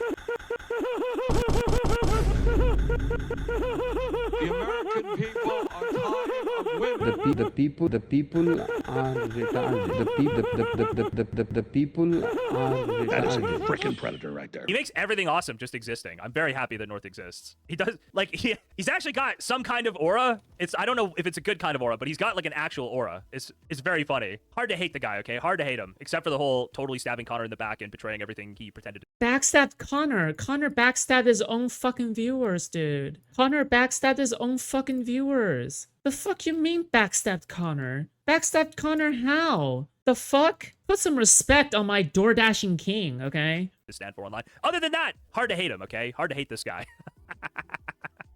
The American people are tired of women. The people are retarded. The people are retarded. That is a freaking predator right there. He makes everything awesome just existing. I'm very happy that North exists. He does like he's actually got some kind of aura. I don't know if it's a good kind of aura, but he's got like an actual aura. It's very funny. Hard to hate the guy, okay? Hard to hate him, except for the whole totally stabbing Connor in the back and betraying everything he pretended to. Backstabbed Connor. Connor backstabbed his own fucking viewers, dude. Connor backstabbed his own fucking viewers. The fuck you mean backstabbed Connor? Backstabbed Connor how? The fuck? Put some respect on my door dashing king, okay? To stand for online. Other than that, hard to hate him, okay? Hard to hate this guy.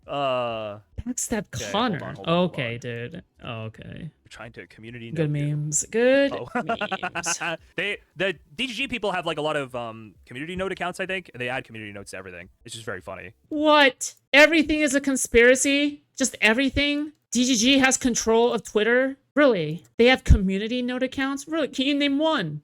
Backstab Okay, Connor. hold on. Okay, dude. Okay. We're trying to community Good note you. memes. Good Oh. memes. The DGG people have like a lot of community note accounts, I think, and they add community notes to everything. It's just very funny. What? Everything is a conspiracy? Just everything? DGG has control of Twitter? Really? They have community note accounts? Really? Can you name one?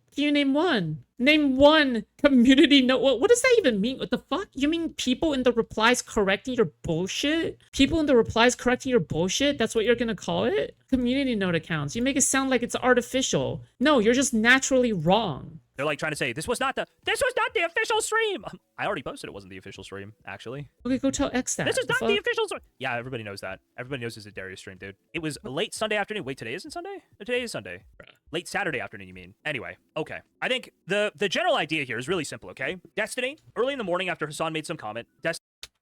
Name one community note. What does that even mean? What the fuck? You mean people in the replies correcting your bullshit? People in the replies correcting your bullshit? That's what you're gonna call it? Community note accounts. You make it sound like it's artificial. No, you're just naturally wrong. They're like trying to say this was not the official stream. I already posted it wasn't the official stream, actually. Okay, go tell X that. This is The not fuck? the official stream. Yeah, everybody knows that. Everybody knows it's a Darius stream, dude. It was late Sunday afternoon. Wait, today isn't Sunday? No, today is Sunday. Late Saturday afternoon, you mean? Anyway, okay. I think the general idea here is really simple, okay? Destiny, early in the morning after Hassan made some comment,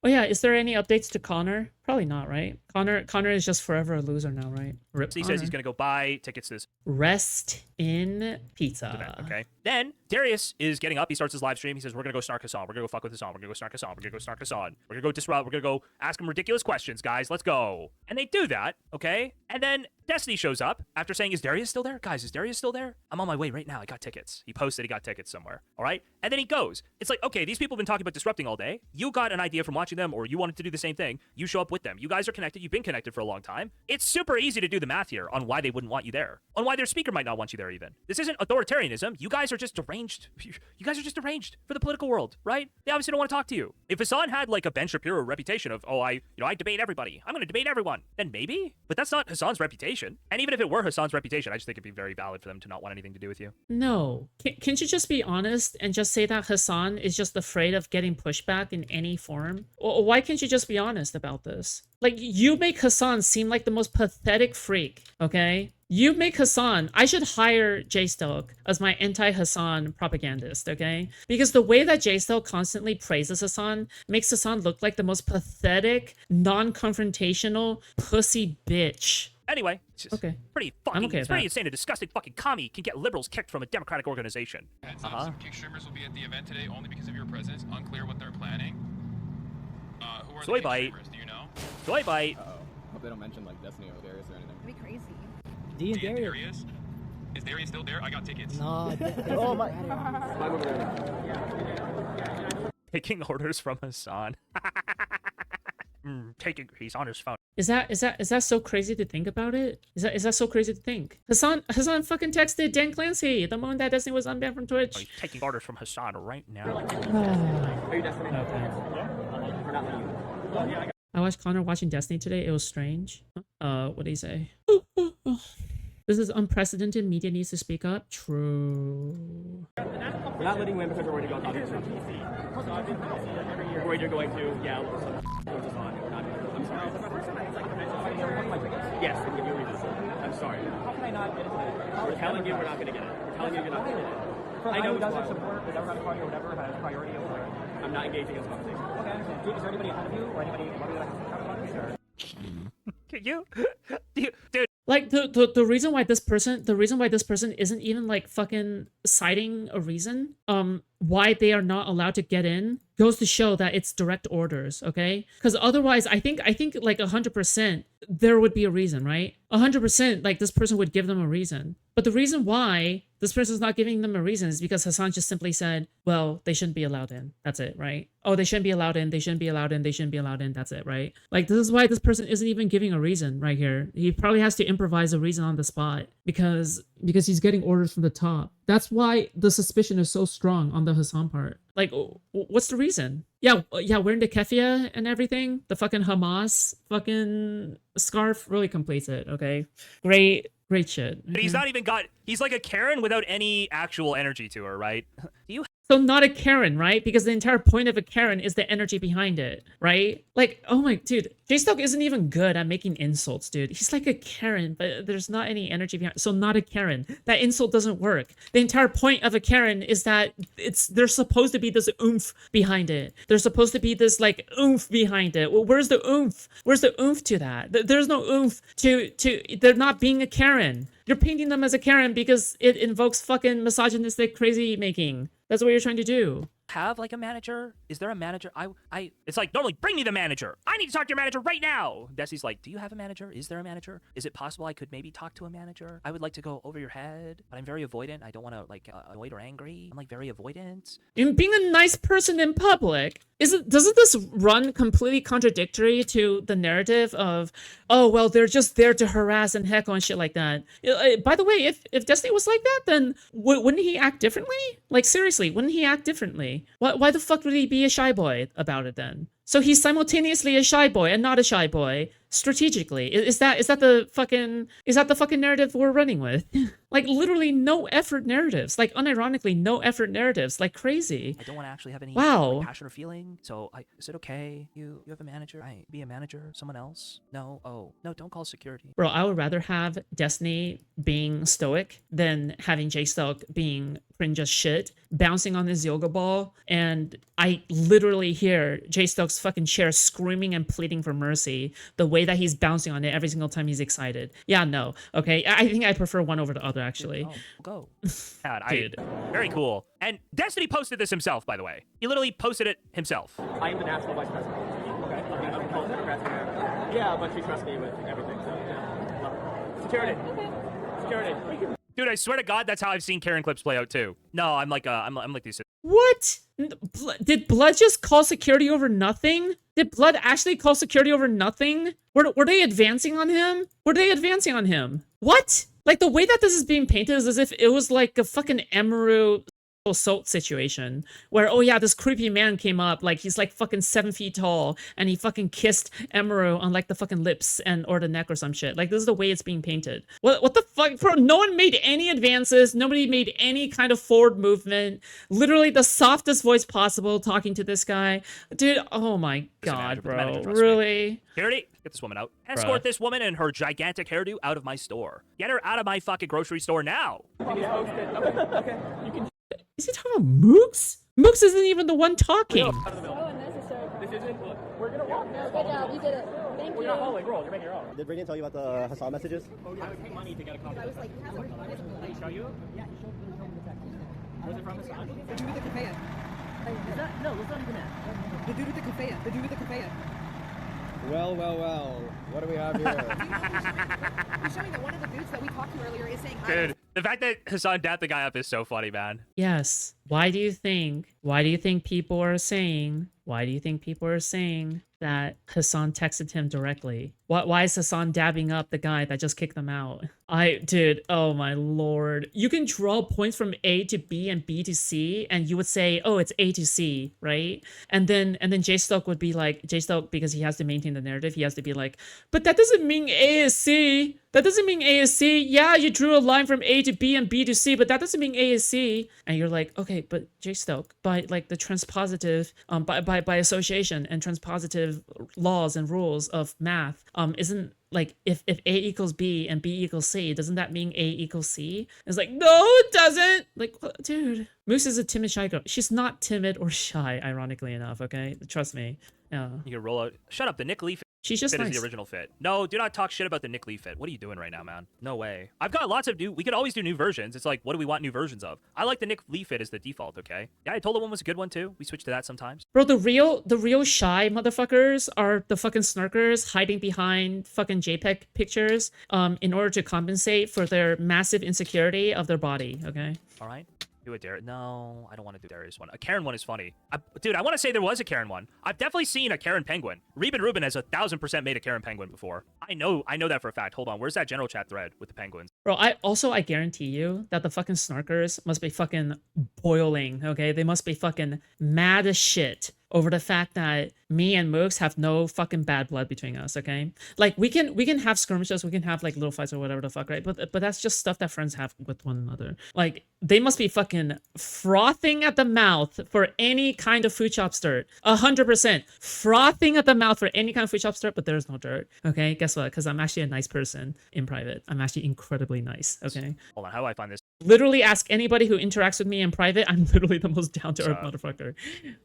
Oh yeah, is there any updates to Connor? Probably not, right? Connor is just forever a loser now, right? Rip Destiny Connor. says he's going to go buy tickets to this Rest in pizza. event, okay? Then Darius is getting up. He starts his live stream. He says, we're going to go snark Hassan. We're going to go fuck with Hassan. We're going to go snark Hassan. We're going to go snark Hassan. We're going to go disrupt. We're going to go ask him ridiculous questions, guys. Let's go. And they do that, okay? And then Destiny shows up after saying, is Darius still there? Guys, is Darius still there? I'm on my way right now. I got tickets. He posted he got tickets somewhere, all right? And then he goes. It's like, okay, these people have been talking about disrupting all day. You got an idea from watching them, or you wanted to do the same thing. You show up with them. You guys are connected. You've been connected for a long time. It's super easy to do the math here on why they wouldn't want you there, on why their speaker might not want you there even. This isn't authoritarianism. You guys are just deranged. You guys are just deranged for the political world, right? They obviously don't want to talk to you. If Hassan had like a Ben Shapiro reputation of, oh, I debate everybody. I'm going to debate everyone. Then maybe. But that's not Hassan's reputation. And even if it were Hassan's reputation, I just think it'd be very valid for them to not want anything to do with you. No. Can't you just be honest and just say that Hassan is just afraid of getting pushback in any form? Or why can't you just be honest about this? Like, you make Hassan seem like the most pathetic freak, okay? You make Hassan, I should hire JSTLK as my anti-Hassan propagandist, okay? Because the way that JSTLK constantly praises Hassan makes Hassan look like the most pathetic, non-confrontational, pussy bitch Anyway, it's just Okay. pretty I'm fucking, okay it's with pretty that. insane. A disgusting fucking commie can get liberals kicked from a democratic organization. Heads up, some kick streamers will be at the event today only because of your presence. Unclear what they're planning. Who are Soy the kick bite. streamers? Do you know? Soy bite. Uh-oh. Hope they don't mention, like, Destiny or Darius or anything. That'd be crazy. D and D and Darius. Darius? Is Darius still there? I got tickets. Oh my. Taking orders from Hassan. He's on his phone. Is that so crazy to think about it? Is that so crazy to think? Hassan fucking texted Dan Clancy the moment that Destiny was unbanned from Oh, Twitch. he's taking orders from Hassan right now. Are you Destiny? Okay. We're not letting you. I watched Connor watching Destiny today. It was strange. What did he say? This is unprecedented. Media needs to speak up. True. We're not letting you in because we're worried about other stuff. We're worried you're going to yell or something. Which is on. I'm sorry. Yes, and give you a reason. I'm sorry. How can I not get into it? We're telling you we're not going to get it. We're telling you you're not going to get it. I know you guys are support the Democratic Party or whatever has priority over it. I'm not engaging in this conversation. Okay, I understand. Is there anybody ahead of you or anybody above you that has counterparties or? Can you? Dude. Like the reason why this person isn't even like fucking citing a reason why they are not allowed to get in goes to show that it's direct orders, okay? Because otherwise I think like 100% there would be a reason, right? 100% like this person would give them a reason. But the reason why this person's not giving them a reason is because Hassan just simply said, well, they shouldn't be allowed in. That's it, right? Oh, they shouldn't be allowed in. They shouldn't be allowed in. They shouldn't be allowed in. That's it, right? Like, this is why this person isn't even giving a reason right here. He probably has to improvise a reason on the spot because he's getting orders from the top. That's why the suspicion is so strong on the Hassan part. Like, what's the reason? Yeah, wearing the keffiyeh and everything. The fucking Hamas fucking scarf really completes it, okay? Great shit. But he's not even he's like a Karen without any actual energy to her, right? Do you So not a Karen, right? Because the entire point of a Karen is the energy behind it, right? Like, oh my, dude, JSTLK isn't even good at making insults, dude. He's like a Karen, but there's not any energy behind it. So not a Karen. That insult doesn't work. The entire point of a Karen is that there's supposed to be this oomph behind it. There's supposed to be this like oomph behind it. Well, where's the oomph? Where's the oomph to that? There's no oomph to they're not being a Karen. You're painting them as a Karen because it invokes fucking misogynistic crazy making. That's what you're trying to do. have like a manager? Is there a manager? It's like, normally bring me the manager. I need to talk to your manager right now. Desi's like, do you have a manager? Is there a manager? Is it possible I could maybe talk to a manager? I would like to go over your head, but I'm very avoidant. I don't want to like annoyed or angry. I'm like very avoidant. In being a nice person in public, doesn't this run completely contradictory to the narrative of, oh, well, they're just there to harass and heckle and shit like that? By the way, if Destiny was like that, then wouldn't he act differently? Like, seriously, wouldn't he act differently? Why the fuck would he be a shy boy about it then? So he's simultaneously a shy boy and not a shy boy strategically. Is that the fucking narrative we're running with? Like, literally no effort narratives. Like, unironically, no effort narratives. Like, crazy. I don't want to actually have any Wow. like, passion or feeling. So is it okay? You have a manager? I be a manager? Someone else? No. Oh no! Don't call security. Bro, I would rather have Destiny being stoic than having JSTLK being cringe as shit, bouncing on his yoga ball, and I literally hear JSTLK's fucking chair screaming and pleading for mercy the way that he's bouncing on it every single time he's excited. Yeah, no. Okay, I think I prefer one over the other, actually. Oh, go. God, Dude. Very cool. And Destiny posted this himself, by the way. He literally posted it himself. I am the national vice president. Okay. Of the College Democrats here. Yeah, but she trusts me with everything. So yeah. Love it. Security. Security. Dude, I swear to God, that's how I've seen Karen clips play out too. No, I'm like these. What? Did Blood just call security over nothing? Did Blood actually call security over nothing? Were they advancing on him? Were they advancing on him? What? Like, the way that this is being painted is as if it was like a fucking Emerald assault situation where, oh yeah, this creepy man came up, like he's like fucking 7 feet tall and he fucking kissed Emerald on like the fucking lips or the neck or some shit. Like, this is the way it's being painted. What the fuck, bro? No one made any advances. Nobody made any kind of forward movement. Literally the softest voice possible talking to this guy. Dude, oh my God, bro. Really? Security, get this woman out. Escort this woman and her gigantic hairdo out of my store. Get her out of my fucking grocery store now. Okay. You can. Is he talking about Mooks? Mooks isn't even the one talking. So unnecessary. This isn't. We're gonna walk. No, good job. You did it. Thank Well, you're not following rules. You're making your own. Did Radiant tell you about the Hassan messages? I would pay money to get a copy. I was like, Did he show you? yeah, he showed me the text. Was it from Hassan? The dude with the kafaya. Is that? No, that's not even that. The dude with the kafaya. The dude with the kafaya. Well, well, well. What do we have here? He's showing that one of the dudes that we talked to earlier is saying hi. Dude, the fact that Hassan dapped the guy up is so funny, man. Yes. Why do you think people are saying that Hassan texted him directly? Why is Hassan dabbing up the guy that just kicked them out? Dude, oh my lord. You can draw points from A to B and B to C, and you would say, oh, it's A to C, right? And then JSTLK would be like, JSTLK, because he has to maintain the narrative, he has to be like, but that doesn't mean A is C. That doesn't mean A is C. Yeah, you drew a line from A to B and B to C, but that doesn't mean A is C. And you're like, okay, but JSTLK, by like the transpositive, by association and transpositive laws and rules of math, isn't like if A equals B and B equals C, doesn't that mean A equals C? It's like, no, it doesn't. Like, dude, Moose is a timid shy girl. She's not timid or shy, ironically enough. Okay, trust me. Yeah, You can roll out. Shut up. The Nick Lee she's just fit nice. is the original fit. No, do not talk shit about the Nick Lee fit. What are you doing right now, man? No way. I've got lots of new. We could always do new versions. It's like, what do we want new versions of? I like the Nick Lee fit as the default. Okay. Yeah, I told the one was a good one too. We switch to that sometimes. Bro, the real shy motherfuckers are the fucking snarkers hiding behind fucking JPEG pictures in order to compensate for their massive insecurity of their body, okay? All right. Do a Darius. No, I don't want to do Darius one. A Karen one is funny. Dude, I want to say there was a Karen one. I've definitely seen a Karen penguin. Reuben has 1,000% made a Karen penguin before. I know that for a fact. Hold on. Where's that general chat thread with the penguins? Bro, I guarantee you that the fucking snarkers must be fucking boiling, okay? They must be fucking mad as shit over the fact that me and Mooks have no fucking bad blood between us, okay? Like, we can have skirmishes, we can have like little fights or whatever the fuck, right? But that's just stuff that friends have with one another. Like, they must be fucking frothing at the mouth for any kind of Foodshops dirt. 100% frothing at the mouth for any kind of Foodshops dirt, but there's no dirt, okay? Guess what? Because I'm actually a nice person in private. I'm actually incredibly nice, okay? Hold on. How do I find this? Literally ask anybody who interacts with me in private. I'm literally the most down-to-earth motherfucker.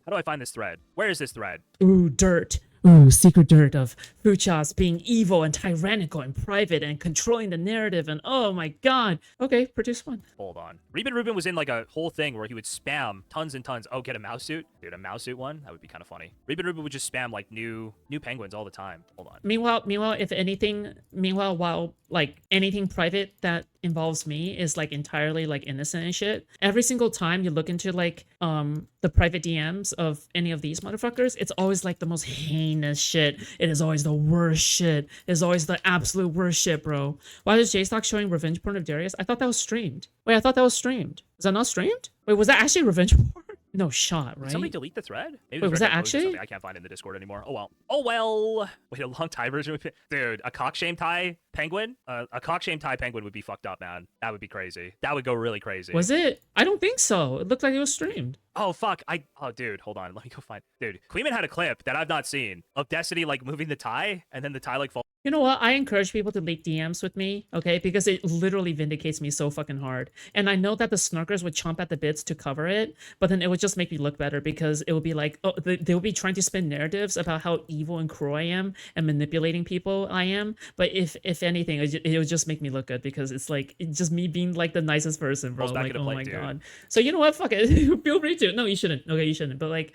How do I find this thread? Where is this thread? Ooh, dirt. Ooh, secret dirt of Foodshops being evil and tyrannical and private and controlling the narrative and oh my god. Okay, produce one. Hold on. Reuben was in like a whole thing where he would spam tons and tons. Oh, get a mouse suit? Dude, a mouse suit one? That would be kind of funny. Reuben would just spam like new penguins all the time. Hold on. Meanwhile, if anything, while like anything private that involves me is like entirely like innocent and shit, every single time you look into like the private DMs of any of these motherfuckers, it's always like the most heinous shit. It is always the worst shit. It is always the absolute worst shit, bro. Why is JSTLK showing revenge porn of Darius? I thought that was streamed. Wait, I thought that was streamed. Was that not streamed? Wait, was that actually revenge porn? No shot, right? Did somebody delete the thread? Maybe Wait, was thread that got closed or actually? something. I can't find it in the Discord anymore. Oh well. Oh well. Wait, a long Thai version would be... Dude, a cockshame Thai penguin? A cockshame Thai penguin would be fucked up, man. That would be crazy. That would go really crazy. Was it? I don't think so. It looked like it was streamed. Oh, fuck. Oh, dude, hold on. Let me go find... Dude, Queeman had a clip that I've not seen of Destiny, like, moving the Thai, and then the Thai, like, fall... You know what? I encourage people to leak DMs with me, okay? Because it literally vindicates me so fucking hard. And I know that the snarkers would chomp at the bits to cover it, but then it would just make me look better because it would be like, oh, they would be trying to spin narratives about how evil and cruel I am and manipulating people I am. But if anything, it would just make me look good because it's like, it's just me being like the nicest person, bro. Like, oh my god. So you know what? Fuck it. Feel free to. No, you shouldn't. Okay, you shouldn't. But like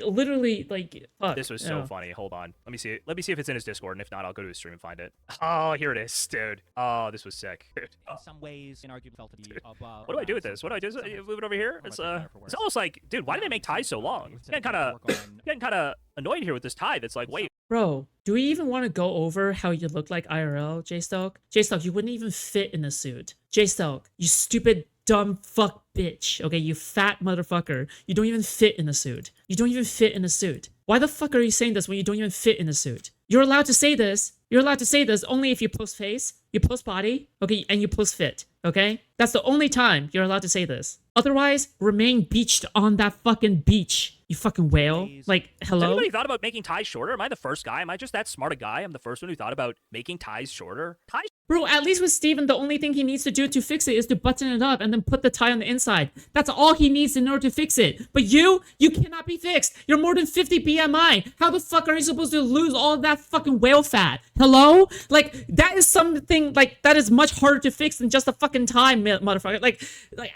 literally, like, fuck. This was so funny. Hold on. Let me see it. Let me see if it's in his Discord, and if not, I'll go to his stream and find it. Oh, here it is, dude. Oh, this was sick. Dude. In some ways, inarguably felt to be above. What do I do with this? What do I do? Move it over here. It's almost like, dude, why did they make ties so long? Getting kind of annoyed here with this tie. That's like, wait. Bro, do we even want to go over how you look like IRL, JSTLK? JSTLK, you wouldn't even fit in a suit. JSTLK, you stupid dumb fuck bitch. Okay, you fat motherfucker. You don't even fit in a suit. You don't even fit in a suit. Why the fuck are you saying this when you don't even fit in a suit? You're allowed to say this. You're allowed to say this only if you post face, you post body, okay, and you post fit, okay? That's the only time you're allowed to say this. Otherwise, remain beached on that fucking beach, you fucking whale. Like, hello? Has anybody thought about making ties shorter? Am I the first guy? Am I just that smart a guy? I'm the first one who thought about making ties shorter. Ties Bro, at least with Steven, the only thing he needs to do to fix it is to button it up and then put the tie on the inside. That's all he needs in order to fix it. But you cannot be fixed. You're more than 50 BMI. How the fuck are you supposed to lose all of that fucking whale fat? Hello? Like, that is something, like, that is much harder to fix than just a fucking tie, motherfucker. Like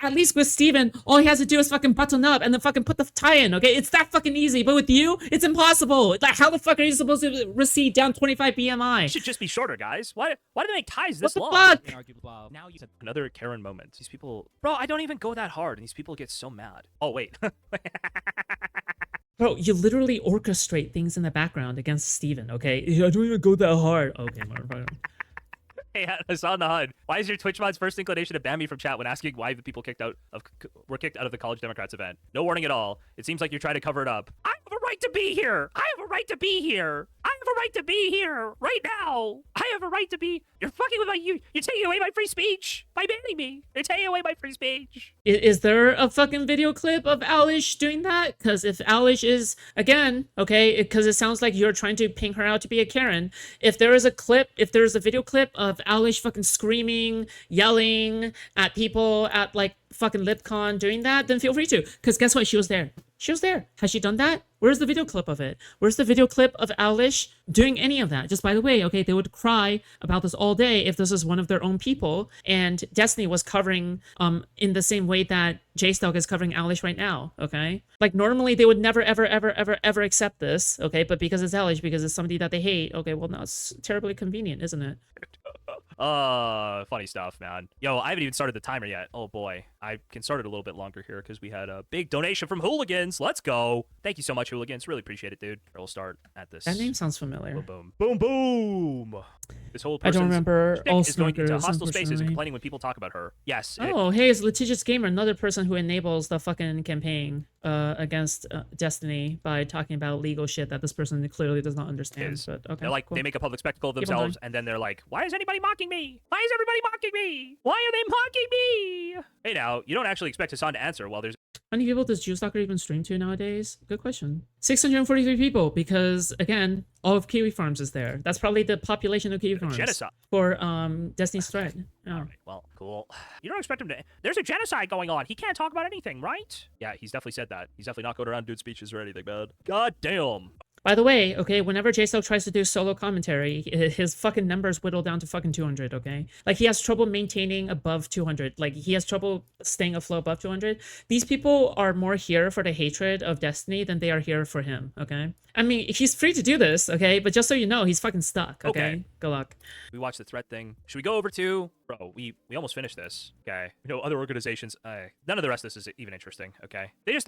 at least with Steven, all he has to do is fucking button up and then fucking put the tie in, okay? It's that fucking easy. But with you, it's impossible. Like, how the fuck are you supposed to recede down 25 BMI? You should just be shorter, guys. Why do they make ties this long? What the fuck? Now you said another Karen moment. These people, bro, I don't even go that hard, and these people get so mad. Oh wait. Bro, you literally orchestrate things in the background against Steven, okay? I don't even go that hard. Okay, motherfucker. Hey, Hassan the HUD. Why is your Twitch mod's first inclination to ban me from chat when asking why the people were kicked out of the College Democrats event? No warning at all. It seems like you're trying to cover it up. I have a right to be here. I have a right to be here. I have a right to be here right now. I have a right to be. You're fucking with you're taking away my free speech by banning me. You're taking away my free speech. Is there a fucking video clip of Alish doing that? Because if Alish is, again, okay, because it sounds like you're trying to ping her out to be a Karen. If there is a clip, if there's a video clip of Alish fucking screaming, yelling at people at like fucking LipCon doing that, then feel free to. Because guess what? She was there. She was there. Has she done that? Where's the video clip of it? Where's the video clip of Alish doing any of that? Just by the way, okay, they would cry about this all day if this is one of their own people. And Destiny was covering in the same way that JSTLK is covering Alish right now, okay? Like normally they would never, ever accept this, okay? But because it's Alish, because it's somebody that they hate, okay, well, now it's terribly convenient, isn't it? Funny stuff, man. Yo, I haven't even started the timer yet. Oh boy, I can start it a little bit longer here because we had a big donation from Hooligans. Let's go. Thank you so much, Hooligans. Really appreciate it, dude. We'll start at this. That name sounds familiar. Boom, boom, boom, boom. This whole I don't remember all is going into snoockers, hostile spaces and unfortunately. complaining when people talk about her. Yes. Oh, hey, it's Litigious Gamer, another person who enables the fucking campaign against Destiny by talking about legal shit that this person clearly does not understand. But okay, they're like, cool. they make a public spectacle of Keep on themselves, and then they're like, why is anybody mocking me? Why is everybody mocking me? Why are they mocking me? Hey, now, you don't actually expect Hassan to answer while there's How many people does Juicelocker even stream to nowadays? Good question. 643 people, because again, all of Kiwi Farms is there. That's probably the population of Kiwi Farms genocide. for Destiny's thread. Oh. All right, well, cool. You don't expect him to. There's a genocide going on. He can't talk about anything, right? Yeah, he's definitely said that. He's definitely not going around doing speeches or anything, man. God damn. By the way, okay, whenever JSTLK tries to do solo commentary, his fucking numbers whittle down to fucking 200, okay? Like, he has trouble maintaining above 200. Like, he has trouble staying afloat above 200. These people are more here for the hatred of Destiny than they are here for him, okay? I mean, he's free to do this, okay? But just so you know, he's fucking stuck, okay? Good luck. We watched the threat thing. Should we go over to... Bro, we almost finished this, okay? You know, other organizations... none of the rest of this is even interesting, okay? They just...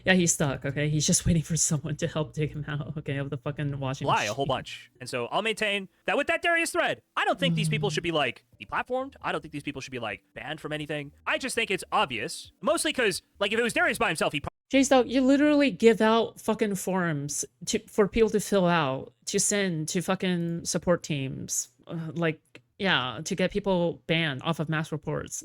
Yeah, he's stuck, okay? He's just waiting for someone to help dig him out, okay, of the fucking washing lie machine. a whole bunch. And so I'll maintain that with that Darius thread, I don't think these people should be, like, deplatformed. I don't think these people should be, like, banned from anything. I just think it's obvious. Mostly because, like, if it was Darius by himself, he JSTLK, you literally give out fucking forums for people to fill out, to send to fucking support teams. Like, yeah, to get people banned off of mass reports.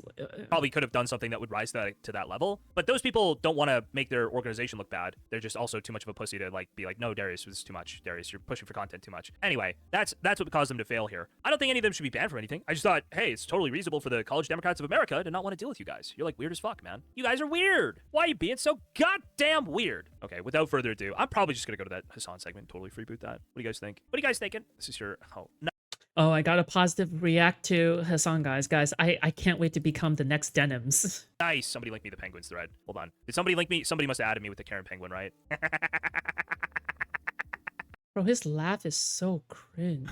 probably could have done something that would rise to that level. But those people don't want to make their organization look bad. They're just also too much of a pussy to like be like, no, Darius, this is too much. Darius, you're pushing for content too much. Anyway, that's what caused them to fail here. I don't think any of them should be banned from anything. I just thought, hey, it's totally reasonable for the College Democrats of America to not want to deal with you guys. You're like weird as fuck, man. You guys are weird. Why are you being so goddamn weird? Okay, without further ado, I'm probably just gonna go to that Hassan segment, totally freeboot that. What do you guys think? What are you guys thinking? This is your Oh, I got a positive react to Hassan, guys. Guys, I can't wait to become the next Denims. Nice. Somebody link me the Penguins thread. Hold on. Did somebody link me? Somebody must have added me with the Karen Penguin, right? Bro, his laugh is so cringe.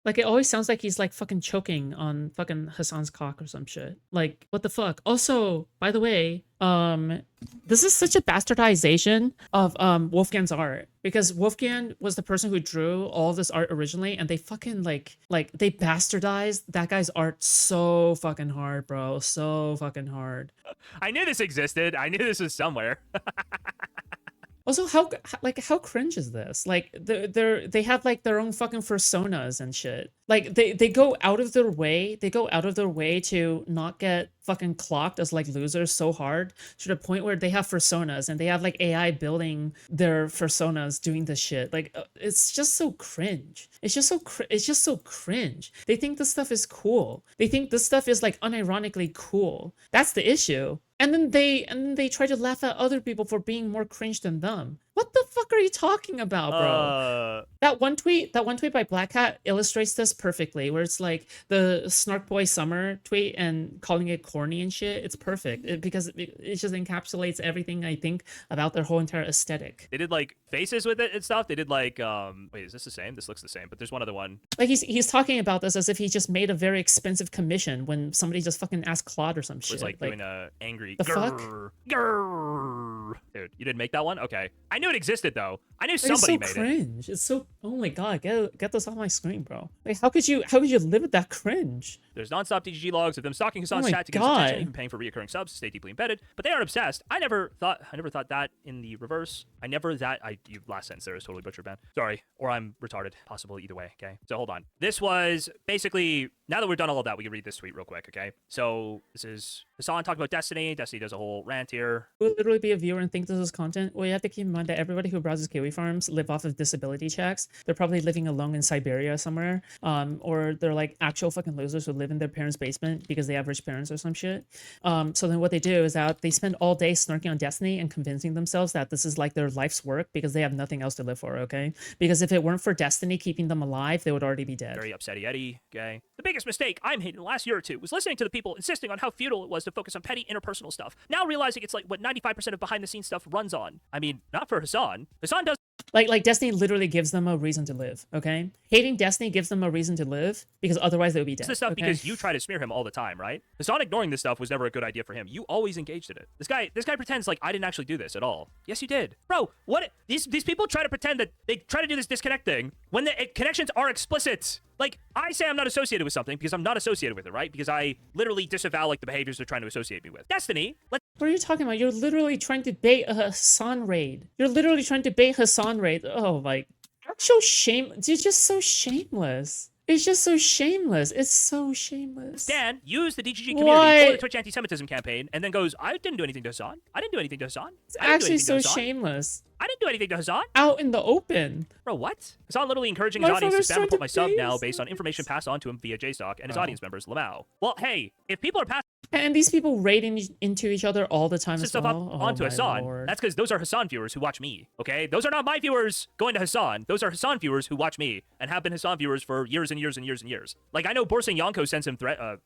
Like, it always sounds like he's like fucking choking on fucking Hassan's cock or some shit. Like, what the fuck? Also, by the way, this is such a bastardization of Wolfgang's art, because Wolfgang was the person who drew all this art originally, and they fucking like they bastardized that guy's art so fucking hard, bro. So fucking hard. I knew this existed. I knew this was somewhere. Also, how cringe is this? Like, they have like their own fucking personas and shit. Like, they go out of their way. They go out of their way to not get fucking clocked as like losers so hard to the point where they have personas and they have like AI building their personas doing this shit. Like it's just so cringe. It's just so cringe. They think this stuff is cool. They think this stuff is like unironically cool. That's the issue. And then they try to laugh at other people for being more cringe than them. What the fuck are you talking about, bro? That one tweet by Black Hat illustrates this perfectly, where it's like the Snark Boy Summer tweet and calling it corny and shit. It's perfect because it just encapsulates everything I think about their whole entire aesthetic. They did like faces with it and stuff. They did like wait, is this the same? This looks the same, but there's one other one. Like he's talking about this as if he just made a very expensive commission when somebody just fucking asked Claude or some shit. It was like doing a angry the fuck? Grrr. Dude, you didn't make that one? Okay. I knew it existed though. I knew somebody made it. It's so cringe. It's so, oh my god, get this off my screen, bro. Like how could you live with that cringe? There's non-stop DGG logs of them stalking Hassan's chat to get his attention, even paying for reoccurring subs to stay deeply embedded. But they aren't obsessed. I never thought that in the reverse. You last sentence there is totally butchered, man. Sorry, or I'm retarded. Possible either way. Okay. So hold on. This was basically, now that we've done all of that, we can read this tweet real quick. Okay. So this is Hassan talking about Destiny. Destiny does a whole rant here. Will literally be a viewer and think this is content. Well, you have to keep in mind that everybody who browses Kiwi farms live off of disability checks. They're probably living alone in Siberia somewhere, or they're like actual fucking losers who live in their parents' basement because they have rich parents or some shit. So then what they do is that they spend all day snarking on Destiny and convincing themselves that this is like their life's work because they have nothing else to live for. Okay, because if it weren't for Destiny keeping them alive, they would already be dead. Very upsetty Eddie. Okay. The biggest mistake I made in the last year or two was listening to the people insisting on how futile it was to focus on petty interpersonal stuff. Now realizing it's like what 95% of behind-the-scenes stuff runs on. I mean, not for Hassan. Hassan does. Like Destiny literally gives them a reason to live, okay? Hating Destiny gives them a reason to live because otherwise they would be dead. This stuff okay? because you try to smear him all the time, right? Hassan ignoring this stuff was never a good idea for him. You always engaged in it. This guy pretends like I didn't actually do this at all. Yes, you did. Bro, what? These people try to pretend that they try to do this disconnect thing when the connections are explicit. Like, I say I'm not associated with something because I'm not associated with it, right? Because I literally disavow, like, the behaviors they're trying to associate me with. Destiny, what are you talking about? You're literally trying to bait a Hassan raid. You're literally trying to bait Hassan raid. Oh, like, actual shame. You're just so shameless. It's just so shameless. It's so shameless. Dan used the DGG community for the Twitch anti-Semitism campaign and then goes, I didn't do anything to Hassan. I didn't do anything to Hassan. It's actually so shameless. I didn't do anything to Hassan. Out in the open. Bro, what? Hassan literally encouraging his audience to spam report my sub now based on information passed on to him via JSTLK and his audience members, Lamau. Well, hey, if people are passing... And these people raiding into each other all the time as stuff well. up onto Hassan. Lord. That's because those are Hassan viewers who watch me, okay? Those are not my viewers going to Hassan. Those are Hassan viewers who watch me and have been Hassan viewers for years and years and years and years. Like, I know Borsing Yonko sends him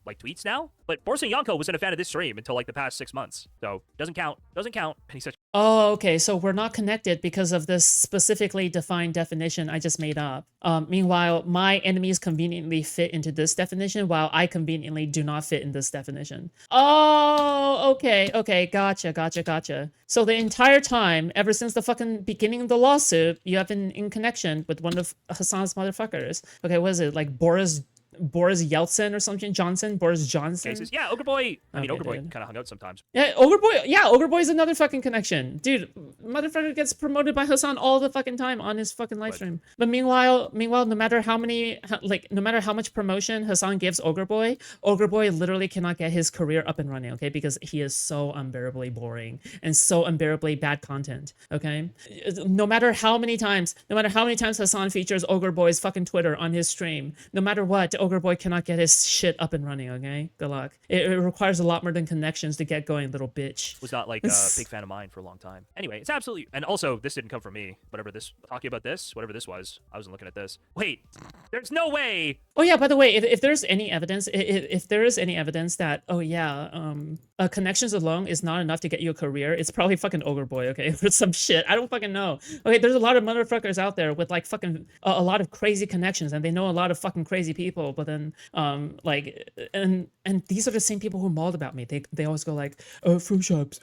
like tweets now, but Borsing Yonko wasn't a fan of this stream until like the past 6 months. So, doesn't count. Doesn't count. And he's such... Oh, okay. So we're not connected because of this specifically defined definition I just made up. Meanwhile, my enemies conveniently fit into this definition while I conveniently do not fit in this definition. Oh, okay. Okay. Gotcha. So the entire time, ever since the fucking beginning of the lawsuit, you have been in connection with one of Hassan's motherfuckers. Okay. What is it? Like Boris Yeltsin or something? Boris Johnson? Cases. Yeah, Ogre Boy. I mean, Ogre Boy kind of hung out sometimes. Yeah, Ogre Boy. Yeah, Ogre Boy is another fucking connection. Dude, motherfucker gets promoted by Hassan all the fucking time on his fucking live stream. But meanwhile, no matter how much promotion Hassan gives Ogre Boy literally cannot get his career up and running, okay? Because he is so unbearably boring and so unbearably bad content, okay? No matter how many times Hassan features Ogre Boy's fucking Twitter on his stream, no matter what, Ogre Boy cannot get his shit up and running, okay? Good luck. It requires a lot more than connections to get going, little bitch. Was not like a big fan of mine for a long time. Anyway, it's absolutely... And also, this didn't come from me. Whatever this... Talking about this, whatever this was. I wasn't looking at this. Wait, there's no way... Oh yeah, by the way, if there's any evidence, if there is any evidence that, oh yeah, connections alone is not enough to get you a career, it's probably fucking Ogre Boy, okay? For some shit. I don't fucking know. Okay, there's a lot of motherfuckers out there with like fucking a lot of crazy connections and they know a lot of fucking crazy people, but then like and these are the same people who mauled about me. They always go like, Foodshops,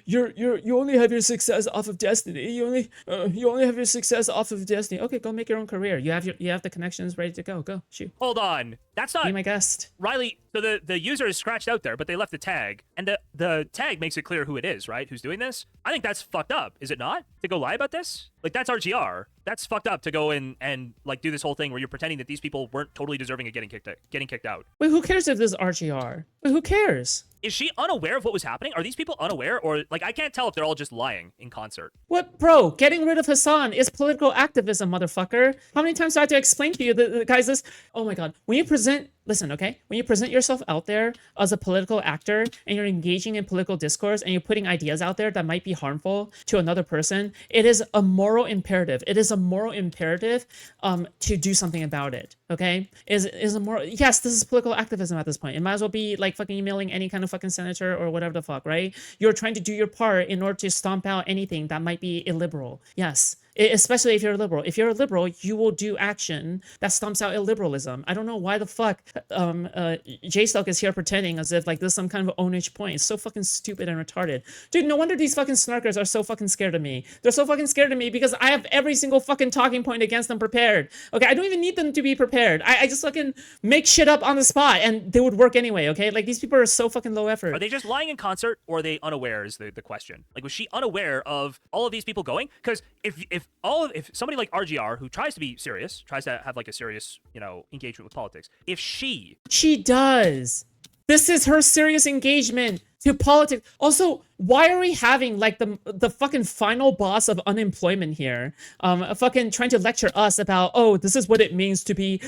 you only have your success off of Destiny. You only have your success off of Destiny. Okay, go make your own career. You have the connections ready to go. Go shoot. Hold on, that's not... Be my guest, Riley. So the user is scratched out there, but they left the tag, and the tag makes it clear who it is, right? Who's doing this? I think that's fucked up, is it not? To go lie about this? Like, that's RGR. That's fucked up to go in and like do this whole thing where you're pretending that these people weren't totally deserving of getting kicked out. Wait, who cares if this is RGR? Wait, who cares? Is she unaware of what was happening? Are these people unaware, or like I can't tell if they're all just lying in concert? What, bro? Getting rid of Hassan is political activism, motherfucker. How many times do I have to explain to you that, guys, this? Oh my god. When you present, listen, okay? When you present yourself out there as a political actor and you're engaging in political discourse and you're putting ideas out there that might be harmful to another person, it is a moral imperative. It is a moral imperative to do something about it. Okay? Is a moral. Yes, this is political activism at this point. It might as well be like fucking emailing any kind of fucking senator or whatever the fuck, right? You're trying to do your part in order to stomp out anything that might be illiberal. Yes. Especially if you're a liberal. If you're a liberal, you will do action that stomps out illiberalism. I don't know why the fuck JSTLK is here pretending as if like this is some kind of ownage point. It's so fucking stupid and retarded. Dude, no wonder these fucking snarkers are so fucking scared of me. They're so fucking scared of me because I have every single fucking talking point against them prepared. Okay, I don't even need them to be prepared. I just fucking make shit up on the spot and they would work anyway, okay? Like, these people are so fucking low effort. Are they just lying in concert, or are they unaware is the question? Like, was she unaware of all of these people going? Because if somebody like RGR, who tries to be serious, tries to have like a serious, you know, engagement with politics, if she does. This is her serious engagement to politics. Also, why are we having like the fucking final boss of unemployment here fucking trying to lecture us about, oh, this is what it means to be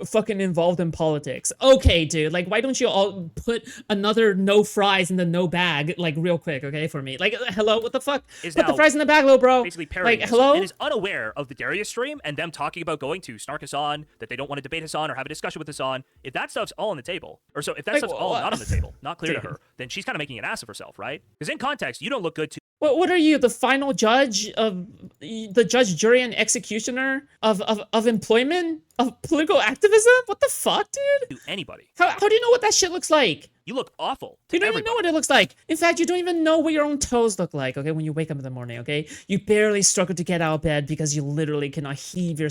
fucking involved in politics? Okay, dude, like, why don't you all put another no fries in the no bag like real quick, okay, for me? Like, hello, what the fuck? Put the fries in the bag, little bro. Basically parodying like, hello? and is unaware of the Darius stream and them talking about going to snark Hassan, that they don't want to debate Hassan or have a discussion with Hassan. If that stuff's all on the table, or so if that stuff's all not on the table, not clear to her, then she's kind of making an ass of herself, right? Because in context, you don't look good to. What are you, the final judge of the judge, jury, and executioner of employment, of political activism? What the fuck, dude? To anybody. How do you know what that shit looks like? You look awful. You don't even know what it looks like. In fact, you don't even know what your own toes look like, okay, when you wake up in the morning, okay? You barely struggle to get out of bed because you literally cannot heave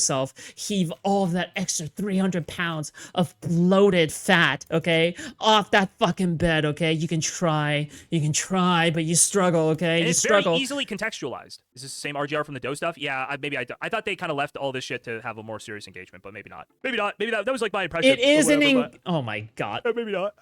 all of that extra 300 pounds of bloated fat, okay, off that fucking bed, okay? You can try, but you struggle, okay? And you it's struggle. very easily contextualized. Is this the same RGR from the Doe stuff? Yeah, I thought they kind of left all this shit to have a more serious engagement, but maybe not. Maybe not. Maybe that was like my impression. It is oh my god. Maybe not.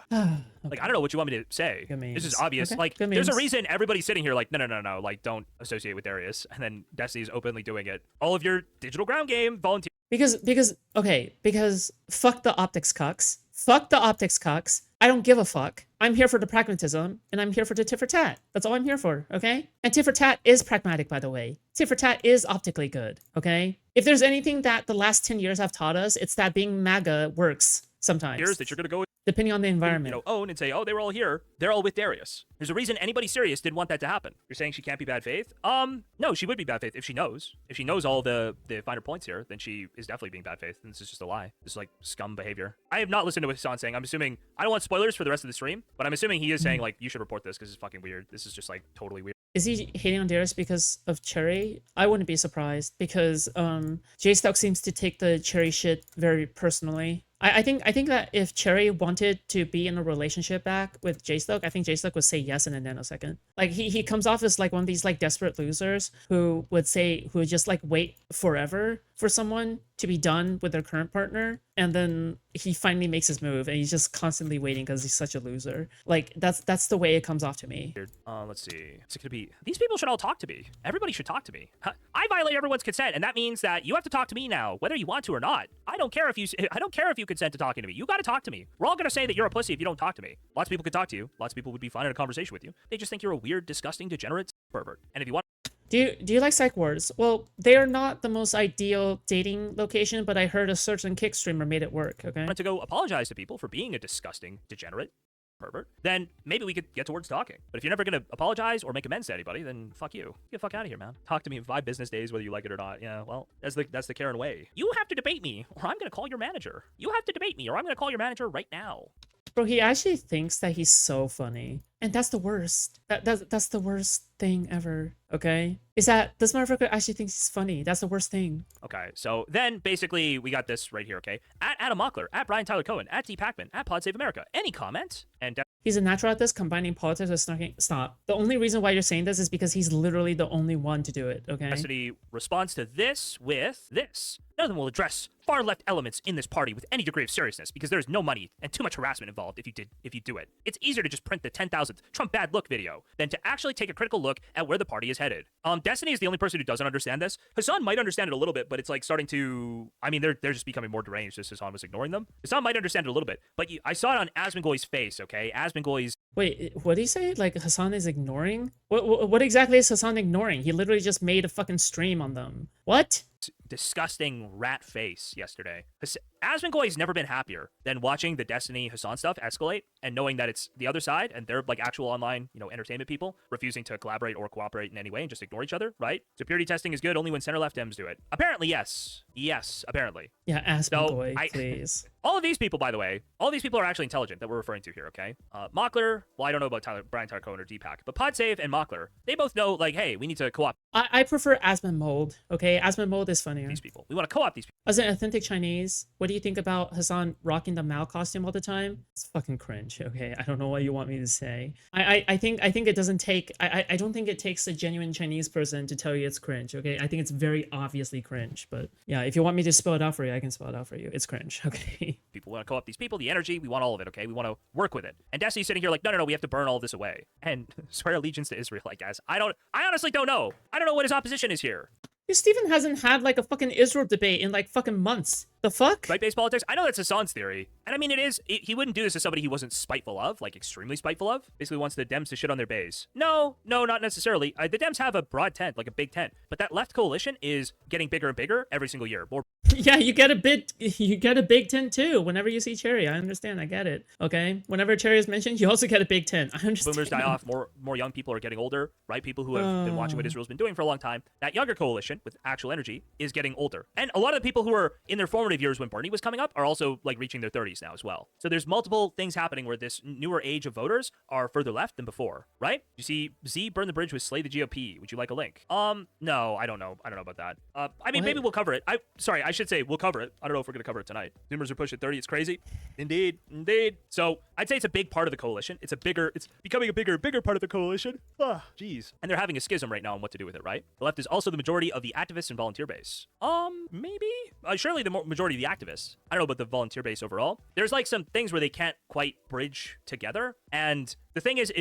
Like, I don't know what you want me to say. This is obvious. Okay, like, there's a reason everybody's sitting here like, no, like, don't associate with Darius. And then Destiny's openly doing it. All of your digital ground game volunteer. Because fuck the optics cucks. Fuck the optics cucks. I don't give a fuck. I'm here for the pragmatism, and I'm here for the tit for tat. That's all I'm here for, okay? And tit for tat is pragmatic, by the way. Tit for tat is optically good, okay? If there's anything that the last 10 years have taught us, it's that being MAGA works sometimes. Here's that you're gonna go with, depending on the environment. You know, own and say, oh, they were all here. They're all with Darius. There's a reason anybody serious didn't want that to happen. You're saying she can't be bad faith? No, she would be bad faith if she knows. If she knows all the finer points here, then she is definitely being bad faith. And this is just a lie. This is like scum behavior. I have not listened to what Hassan's saying. I'm assuming, I don't want spoilers for the rest of the stream, but I'm assuming he is saying like, you should report this because it's fucking weird. This is just like totally weird. Is he hating on Darius because of Cherry? I wouldn't be surprised because JSTLK seems to take the Cherry shit very personally. I think that if Cherry wanted to be in a relationship back with JSTLK, I think JSTLK would say yes in a nanosecond. Like, he comes off as like one of these like desperate losers who would just like wait forever for someone to be done with their current partner, and then he finally makes his move and he's just constantly waiting because he's such a loser. Like, that's the way it comes off to me. Let's see. It's gonna be, these people should all talk to me. Everybody should talk to me. I violate everyone's consent, and that means that you have to talk to me now, whether you want to or not. I don't care if you consent to talking to me. You got to talk to me. We're all gonna say that you're a pussy if you don't talk to me. Lots of people could talk to you. Lots of people would be fine in a conversation with you. They just think you're a weird, disgusting, degenerate pervert. And if you want, do you like psych wards? Well, they are not the most ideal dating location, but I heard a certain kick streamer made it work. Okay. To go apologize to people for being a disgusting, degenerate pervert, then maybe we could get towards talking. But if you're never gonna apologize or make amends to anybody, then fuck you. Get the fuck out of here, man. Talk to me in 5 business days, whether you like it or not. Yeah, well, that's the Karen way. You have to debate me, or I'm gonna call your manager. You have to debate me, or I'm gonna call your manager right now. Bro, he actually thinks that he's so funny. And that's the worst. That's the worst thing ever, okay? Is that this motherfucker actually thinks he's funny. That's the worst thing. Okay, so then basically we got this right here, okay? At Adam Mockler, at Brian Tyler Cohen, at D Pacman, at Pod Save America. Any comment? And he's a natural at this, combining politics with snarking. Stop. The only reason why you're saying this is because he's literally the only one to do it, okay? Destiny responds to this with this. None of them will address far left elements in this party with any degree of seriousness because there's no money and too much harassment involved if you do it. It's easier to just print the 10,000th Trump bad look video than to actually take a critical look at where the party is headed. Destiny is the only person who doesn't understand this. Hassan might understand it a little bit, but it's like starting to, I mean, they're just becoming more deranged as Hassan was ignoring them. Hassan might understand it a little bit, but I saw it on Asmongoy's face, okay? Asmongoy's... Wait, what did he say? Like Hassan is ignoring? What exactly is Hassan ignoring? He literally just made a fucking stream on them. What? Disgusting rat face yesterday. Asmongoy's never been happier than watching the Destiny Hassan stuff escalate and knowing that it's the other side and they're like actual online, entertainment people refusing to collaborate or cooperate in any way and just ignore each other, right? Security testing is good only when center left Dems do it. Apparently, yes. Yes, apparently. Yeah, Asmongoy, please. All of these people, by the way, all of these people are actually intelligent that we're referring to here, okay? Mockler, well, I don't know about Brian Tyler Cohen or Deepak, but Podsave and Mockler, they both know, like, hey, we need to co-op. I prefer Asmonmold, okay? Asmonmold is funnier. These people. We want to co-op these people. As an authentic Chinese, what do you think about Hassan rocking the Mao costume all the time? It's fucking cringe, okay? I don't know what you want me to say. I think it doesn't take, I don't think it takes a genuine Chinese person to tell you it's cringe, okay? I think it's very obviously cringe, but yeah, if you want me to spell it out for you, I can spell it out for you. It's cringe, okay? People want to co-op these people, the energy, we want all of it, okay? We want to work with it. And Destiny's sitting here like, no, we have to burn all of this away. And swear allegiance to Israel, I guess. I honestly don't know. I don't know what his opposition is here. Steven hasn't had like a fucking Israel debate in like fucking months. The fuck? Right-based politics? I know that's Hassan's theory. And I mean, he wouldn't do this to somebody he wasn't spiteful of, like extremely spiteful of. Basically wants the Dems to shit on their base. No, not necessarily. The Dems have a broad tent, like a big tent. But that left coalition is getting bigger and bigger every single year. More. Yeah, you get a big tent too. Whenever you see Cherry, I understand. I get it. Okay. Whenever Cherry is mentioned, you also get a big tent. I understand. Boomers die off. More young people are getting older, right? People who have been watching what Israel's been doing for a long time. That younger coalition with actual energy is getting older. And a lot of the people who were in their formative years when Bernie was coming up are also like reaching their 30s now as well. So there's multiple things happening where this newer age of voters are further left than before, right? You see Z burn the bridge with Slay the GOP. Would you like a link? No, I don't know. I don't know about that. I mean, maybe we'll cover it. I should say we'll cover it. I don't know if we're going to cover it tonight. Numbers are pushed at 30. It's crazy. Indeed. So I'd say it's a big part of the coalition. It's becoming a bigger part of the coalition. Jeez. And they're having a schism right now on what to do with it, right? The left is also the majority of the activists and volunteer base. Maybe? Surely the majority of the activists. I don't know about the volunteer base overall. There's like some things where they can't quite bridge together. And the thing is,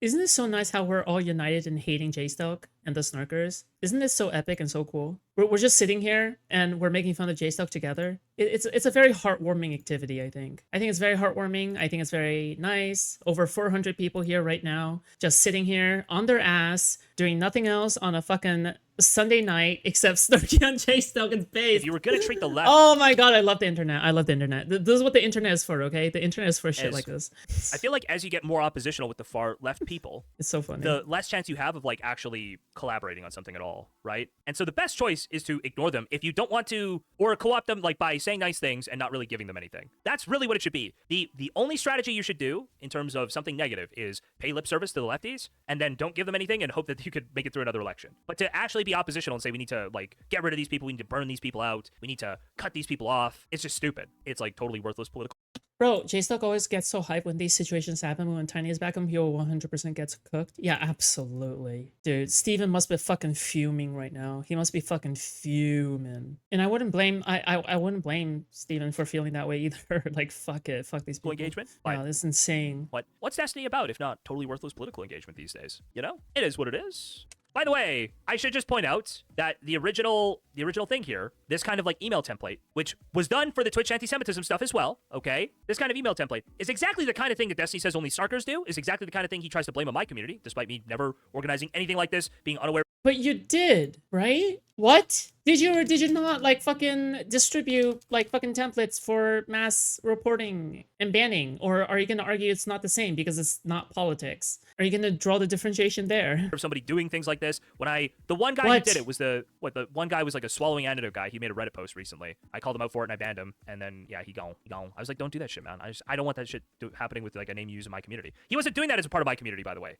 Isn't it so nice how we're all united in hating JSTLK and the Snarkers? Isn't this so epic and so cool? We're just sitting here and we're making fun of JSTLK together. It's a very heartwarming activity, I think. I think it's very heartwarming. I think it's very nice. Over 400 people here right now, just sitting here on their ass, doing nothing else on a fucking Sunday night except snarking on JSTLK's face. If you were going to treat the left... Oh my god, I love the internet. I love the internet. This is what the internet is for, okay? The internet is for shit like this. I feel like as you get more oppositional with the far left people, it's so funny. The less chance you have of like actually collaborating on something at all, right? And so the best choice is to ignore them if you don't want to, or co-opt them like by saying nice things and not really giving them anything. That's really what it should be. The only strategy you should do in terms of something negative is pay lip service to the lefties and then don't give them anything and hope that you could make it through another election. But to actually be oppositional and say we need to like get rid of these people, we need to burn these people out, we need to cut these people off, it's just stupid. It's like totally worthless political. Bro, JSTLK always gets so hyped when these situations happen. When Tiny is back him, he'll 100% gets cooked. Yeah, absolutely. Dude, Steven must be fucking fuming right now. He must be fucking fuming. And I wouldn't blame I wouldn't blame Steven for feeling that way either. Like, fuck it. Fuck these people. Engagement? Wow, this is insane. What's Destiny about if not totally worthless political engagement these days? You know? It is what it is. By the way, I should just point out that the original thing here, this kind of like email template, which was done for the Twitch anti-Semitism stuff as well, okay? This kind of email template is exactly the kind of thing that Destiny says only snarkers do, is exactly the kind of thing he tries to blame on my community, despite me never organizing anything like this, being unaware. But you did, right? What? Did you or did you not like fucking distribute like fucking templates for mass reporting and banning? Or are you gonna argue it's not the same because it's not politics? Are you gonna draw the differentiation there? Of somebody doing things like this. The one guy who did it was the one guy was like a swallowing antidote guy. He made a Reddit post recently. I called him out for it and I banned him. And then yeah, he gone. I was like, don't do that shit, man. I don't want that shit happening with like a name you use in my community. He wasn't doing that as a part of my community, by the way.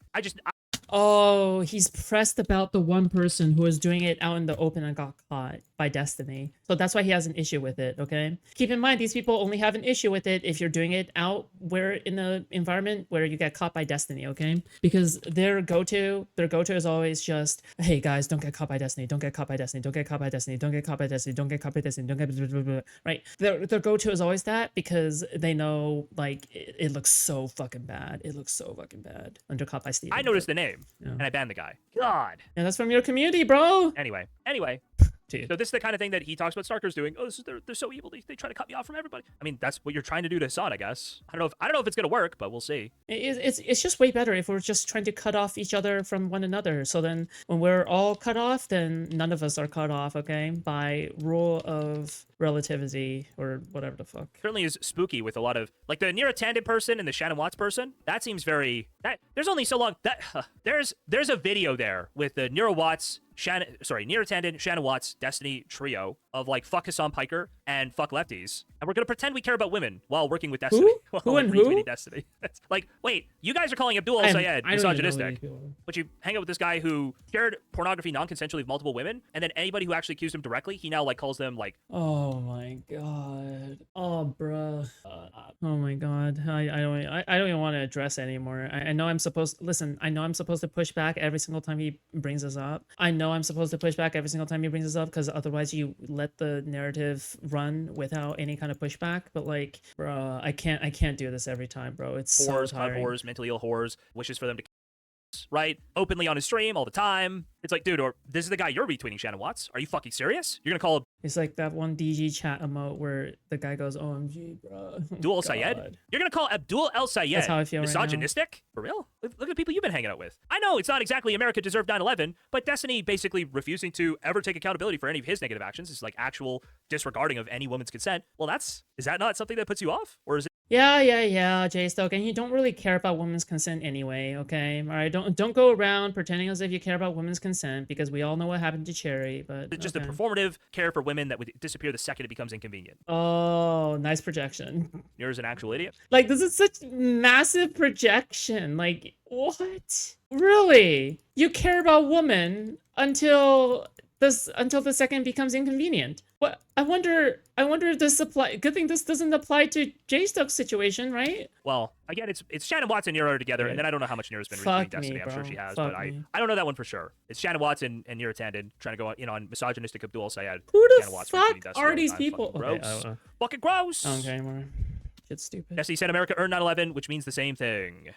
Oh, he's pressed about the one person who was doing it out in the open and got caught by Destiny. So that's why he has an issue with it, okay? Keep in mind, these people only have an issue with it if you're doing it out where in the environment where you get caught by Destiny, okay? Because their go-to is always just, hey guys, don't get caught by Destiny, don't get caught by Destiny, don't get caught by Destiny, don't get caught by Destiny, don't get caught by Destiny, don't get blah, blah, blah, right? Their go-to is always that because they know like it looks so fucking bad. It looks so fucking bad under caught by Steven. I noticed the name and I banned the guy. God. And that's from your community, bro. Anyway. So this is the kind of thing that he talks about Snarkers doing. Oh, they're so evil. They try to cut me off from everybody. I mean, that's what you're trying to do to Hassan, I guess. I don't know if it's gonna work, but we'll see. It's just way better if we're just trying to cut off each other from one another. So then when we're all cut off, then none of us are cut off, okay? By rule of relativity or whatever the fuck. Certainly is spooky with a lot of like the Nira Tandon person and the Shannon Watts person. That seems very there's only so long that there's a video there with the Nira Tandon, Shannon Watts, Destiny trio of like fuck Hassan Piker and fuck lefties. And we're gonna pretend we care about women while working with Destiny. Who and who? Destiny. It's like, wait, you guys are calling Abdul El-Sayed misogynistic, but you hang out with this guy who shared pornography non-consensually with multiple women, and then anybody who actually accused him directly, he now like calls them like, oh my god, oh bruh, oh my god, I don't even want to address it anymore. I know I'm supposed to push back every single time he brings us up. I know I'm supposed to push back every single time he brings us up because otherwise you let the narrative run without any kind of pushback. But like, bro, I can't do this every time, bro. It's whores, so tiring. whores, mentally ill whores, wishes for them to right openly on his stream all the time. It's like, dude, or this is the guy you're retweeting, Shannon Watts. Are you fucking serious? You're gonna call It's like that one DG chat emote where the guy goes, OMG, bro. Abdul El-Sayed? You're gonna call Abdul El-Sayed That's how I feel misogynistic? right For real? Look at the people you've been hanging out with. I know it's not exactly America deserved 9/11, but Destiny basically refusing to ever take accountability for any of his negative actions is like actual disregarding of any woman's consent. Well, is that not something that puts you off? Or is it? Yeah, JSTLK, and you don't really care about women's consent anyway, okay? All right, don't go around pretending as if you care about women's consent because we all know what happened to Cherry, but It's just a performative care for women that would disappear the second it becomes inconvenient. Oh, nice projection. You're an actual idiot. Like, this is such massive projection. Like, what? Really? You care about women until the second becomes inconvenient. What? I wonder if this apply. Good thing this doesn't apply to JSTLK's situation, right? Well, again, it's Shannon Watts and Nira together, and then I don't know how much Nira's been retweeting Destiny. I'm sure she has, but I don't know that one for sure. It's Shannon Watts and Nira Tandon trying to go on misogynistic Abdul El-Sayed. Who the Shannon Watts fuck Destiny are these all the time. people? Fucking gross. Okay, Fucking gross. Okay, anymore. It's stupid. Destiny said America earned 9/11, which means the same thing.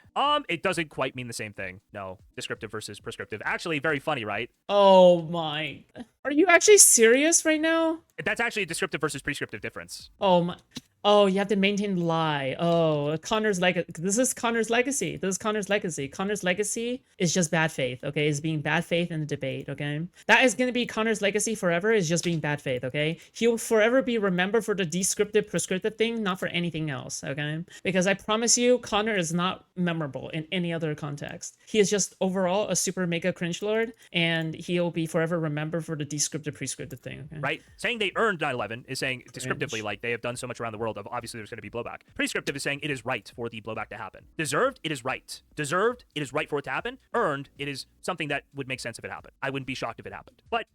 It doesn't quite mean the same thing. No, descriptive versus prescriptive. Actually, very funny, right? Oh my! Are you actually serious right now? That's actually a descriptive versus prescriptive difference. Oh my! Oh, you have to maintain lie. Oh, Connor's this is Connor's legacy. This is Connor's legacy. Connor's legacy is just bad faith, okay? Is being bad faith in the debate, okay? That is going to be Connor's legacy forever, is just being bad faith, okay? He will forever be remembered for the descriptive, prescriptive thing, not for anything else, okay? Because I promise you, Connor is not memorable in any other context. He is just overall a super mega cringe lord, and he'll be forever remembered for the descriptive, prescriptive thing, okay? Right? Saying they earned 9/11 is saying descriptively, like they have done so much around the world. Of obviously there's going to be blowback. Prescriptive is saying it is right for the blowback to happen. Deserved, it is right. Deserved, it is right for it to happen. Earned, it is something that would make sense if it happened. I wouldn't be shocked if it happened. But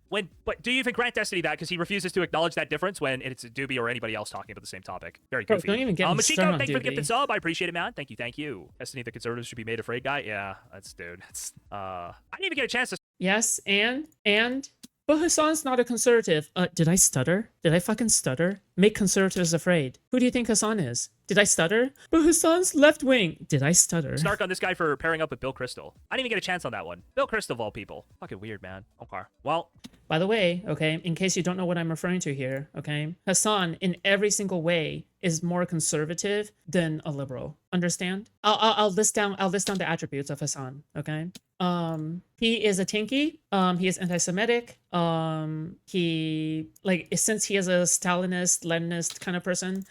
do you even grant Destiny that because he refuses to acknowledge that difference when it's Doobie or anybody else talking about the same topic? Very goofy. Don't even get me started on thank you for the Doobie. gifted sub. I appreciate it, man. Thank you. Destiny, the conservatives should be made afraid guy. Yeah, that's dude. That's I didn't even get a chance to. Yes, and. But Hassan's not a conservative. Did I stutter? Did I fucking stutter? Make conservatives afraid. Who do you think Hassan is? Did I stutter? But Hassan's left wing. Did I stutter? Snark on this guy for pairing up with Bill Crystal. I didn't even get a chance on that one. Bill Crystal of all people. Fucking weird, man. Okay. Well. By the way, okay, in case you don't know what I'm referring to here, okay, Hassan in every single way is more conservative than a liberal. Understand? I'll list down the attributes of Hassan. Okay. He is a tinky. He is anti-Semitic. He since he is a Stalinist, Leninist kind of person,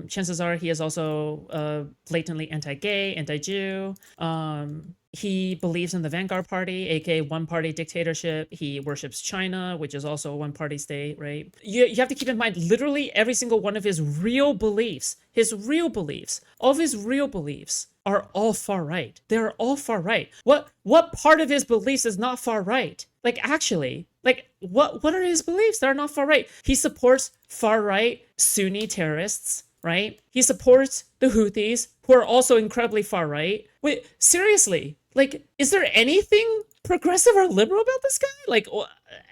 chances are he is also blatantly anti-gay, anti-Jew. He believes in the Vanguard Party, aka one-party dictatorship. He worships China, which is also a one-party state, right? You have to keep in mind, literally every single one of his real beliefs, all of his real beliefs are all far right. They're all far right. What part of his beliefs is not far right? Like, actually, like, what are his beliefs that are not far right? He supports far right Sunni terrorists, right? He supports the Houthis, who are also incredibly far right. Wait, seriously, like, is there anything progressive or liberal about this guy? Like,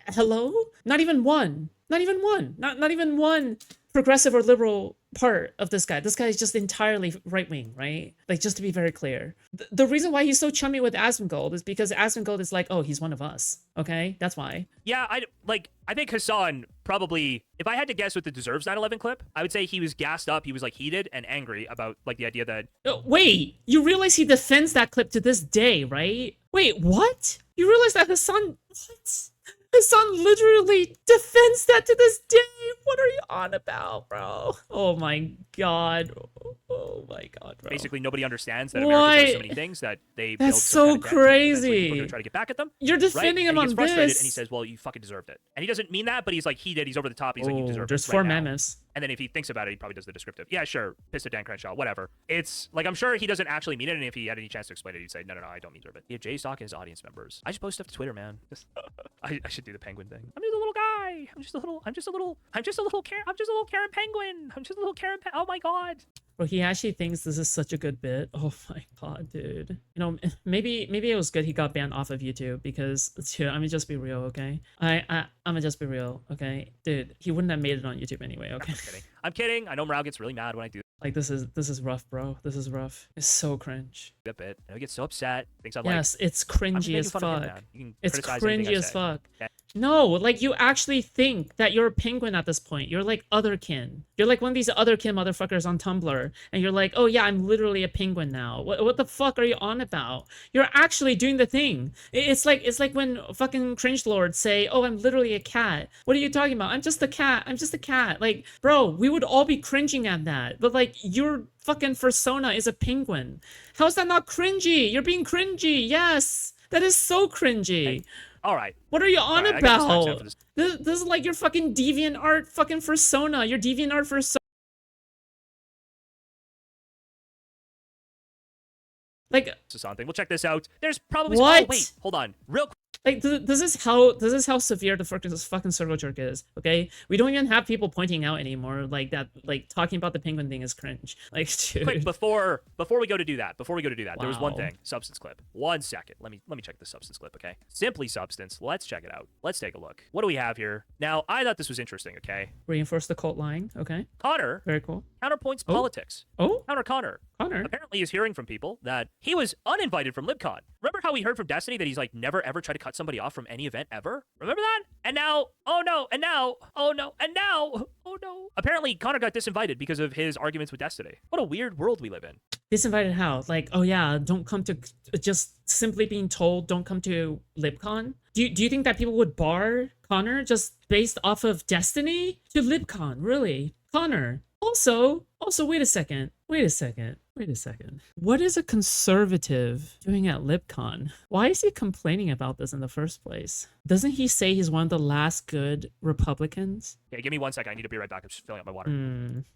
hello? Not even one. Not even one. Not even one progressive or liberal part of this guy. This guy is just entirely right-wing, right? Like, just to be very clear. The reason why he's so chummy with Asmongold is because Asmongold is like, oh, he's one of us, okay? That's why. Yeah, I think Hassan probably, if I had to guess with the Deserves 9/11 clip, I would say he was gassed up, he was like heated and angry about like the idea that... Wait, you realize he defends that clip to this day, right? Wait, what? You realize that Hassan... What? Hassan literally defends that to this day. What are you on about, bro? Oh my god. Oh my god, bro. Basically, nobody understands that America does so many things that they build That's some so kind of debt, and eventually crazy. people are gonna try to get back at them. You're defending right? him And he on gets frustrated this. and he says, "Well, you fucking deserved it." And he doesn't mean that, but he's like, he did. He's over the top. He's like, "You deserve There's it." four right now. mammoths. And then if he thinks about it, he probably does the descriptive. Yeah, sure. Piss at Dan Crenshaw, whatever. It's like, I'm sure he doesn't actually mean it, and if he had any chance to explain it, he'd say, no, I don't mean to. But yeah, JSTLK and his audience members. I just post stuff to Twitter, man. I should do the penguin thing. I'm just a little guy. I'm just a little Karen penguin. I'm just a little Karen. Oh my god. Bro, he actually thinks this is such a good bit. Oh my god, dude. You know, maybe it was good he got banned off of YouTube because, I'm gonna just be real, okay? I'm gonna just be real, okay? Dude, he wouldn't have made it on YouTube anyway, okay? I'm kidding. I know Morale gets really mad when I do like, this is rough, bro. This is rough. It's so cringe. that bit. I know he gets so upset. Thinks I'm Yes, it's cringy as fuck. It's cringy as fuck. Okay? No, like, you actually think that you're a penguin at this point. You're like otherkin. You're like one of these otherkin motherfuckers on Tumblr, and you're like, oh yeah, I'm literally a penguin now. What the fuck are you on about? You're actually doing the thing. It's like when fucking cringe lords say, oh, I'm literally a cat. What are you talking about? I'm just a cat. I'm just a cat. Like, bro, we would all be cringing at that. But like, your fucking persona is a penguin. How is that not cringy? You're being cringy. Yes. That is so cringy. Hey. All right. What are you on right, about? This is like your fucking DeviantArt fucking persona. Your DeviantArt persona. Like, something. We'll check this out. There's probably... What? Oh, wait. Hold on. Real quick. Like, this is how severe the fucking circle jerk is, okay? We don't even have people pointing out anymore, like, that, like, talking about the penguin thing is cringe. Like, dude. Quick, before we go to do that, there was one Wow. thing. Substance clip. 1 second. Let me check the substance clip, okay? Simply substance. Let's check it out. Let's take a look. What do we have here? Now, I thought this was interesting, okay? Reinforce the cult line, okay? Connor. Very cool. Counterpoints politics. Oh? Connor apparently is hearing from people that he was uninvited from LibCon. Remember how we heard from Destiny that he's like never ever tried to cut somebody off from any event ever? Remember that? And now, oh no, and now, oh no, and now, oh no. Apparently Connor got disinvited because of his arguments with Destiny. What a weird world we live in. Disinvited how? Like, oh yeah, don't come to, just simply being told don't come to LibCon? Do you think that people would bar Connor just based off of Destiny to LibCon? Really? Connor. Also, wait a second. What is a conservative doing at LibCon? Why is he complaining about this in the first place? Doesn't he say he's one of the last good Republicans? Okay, give me 1 second. I need to be right back. I'm just filling up my water.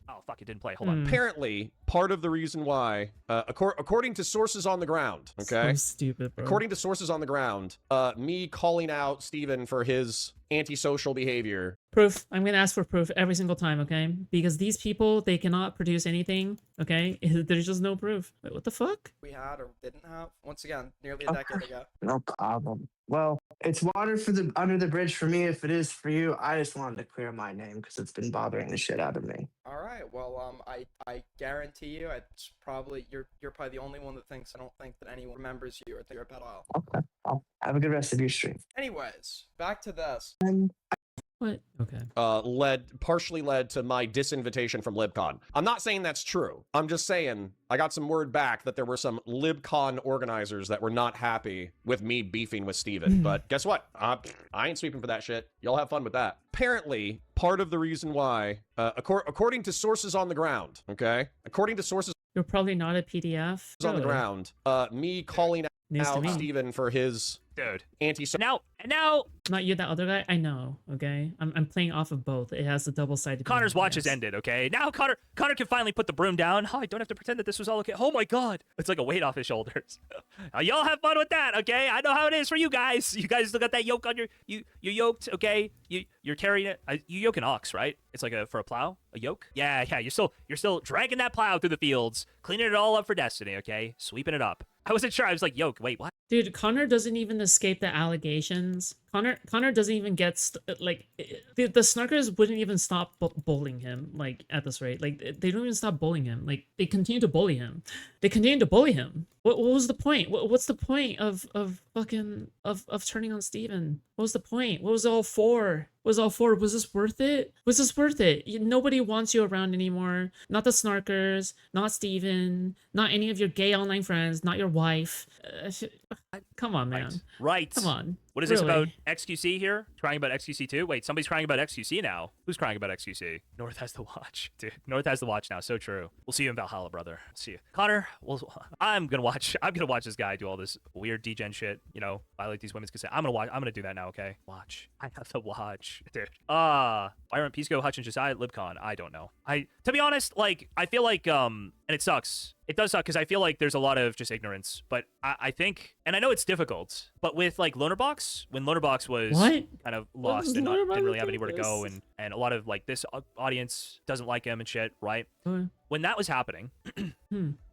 Oh, fuck, it didn't play. Hold on. Apparently, part of the reason why, according to sources on the ground, okay? So stupid, bro. According to sources on the ground, me calling out Steven for his antisocial behavior. Proof. I'm gonna ask for proof every single time, okay? Because these people, they cannot produce anything, okay? There's just no proof. Wait, what the fuck? We had or didn't have, once again, nearly a decade ago. No problem. Well, it's water under the bridge for me. If it is for you, I just wanted to clear my name because it's been bothering the shit out of me. All right. Well, I guarantee you, it's probably you're probably the only one that thinks I don't think that anyone remembers you or think you're a pedophile. Okay. Well, have a good rest of your stream. Anyways, back to this. What? Okay. Partially led to my disinvitation from LibCon. I'm not saying that's true. I'm just saying I got some word back that there were some LibCon organizers that were not happy with me beefing with Steven. But guess what? I ain't sweeping for that shit. Y'all have fun with that. Apparently, part of the reason why, according to sources on the ground, okay? According to sources You're probably not a PDF. on the Really? ground, me calling News to out me. Steven for his Dude. anti- And now Not you, that other guy. I know. Okay, I'm playing off of both. It has the double-sided. Connor's watch has ended, okay? Now Connor can finally put the broom down. Oh, I don't have to pretend that this was all okay. Oh my god. It's like a weight off his shoulders. Y'all have fun with that, okay? I know how it is for you guys. You guys still got that yoke on you're yoked, okay? You're carrying it. You yoke an ox, right? It's like for a plow, a yoke? Yeah, you're still dragging that plow through the fields, cleaning it all up for Destiny, okay? Sweeping it up. I wasn't sure. I was like, yoke, wait, what? Dude, Connor doesn't even escape the allegations. Connor doesn't even get the snarkers wouldn't even stop bullying him like at this rate. Like they don't even stop bullying him. Like they continue to bully him. What was the point? What's the point of turning on Steven? What was the point? What was it all for? Was this worth it? Was this worth it? Nobody wants you around anymore. Not the snarkers, not Steven, not any of your gay online friends, not your wife. Come on, man. Right. Come on. What is this about XQC here? Crying about XQC too? Wait, somebody's crying about XQC now. Who's crying about XQC? North has the watch. Dude, North has the watch now. So true. We'll see you in Valhalla, brother. See you. Connor, I'm gonna watch this guy do all this weird degen shit, you know, violate these women's consent. I'm gonna do that now, okay? Watch. I have the watch. Dude. Byron, Pisco, Hutchins, Josiah, LibCon. I don't know. To be honest, like, I feel like, and it sucks. It does suck because I feel like there's a lot of just ignorance, but I think, and I know it's difficult, but with like Lonerbox, when Lonerbox was kind of lost and didn't really have anywhere to go, and a lot of like this audience doesn't like him and shit, right? When that was happening,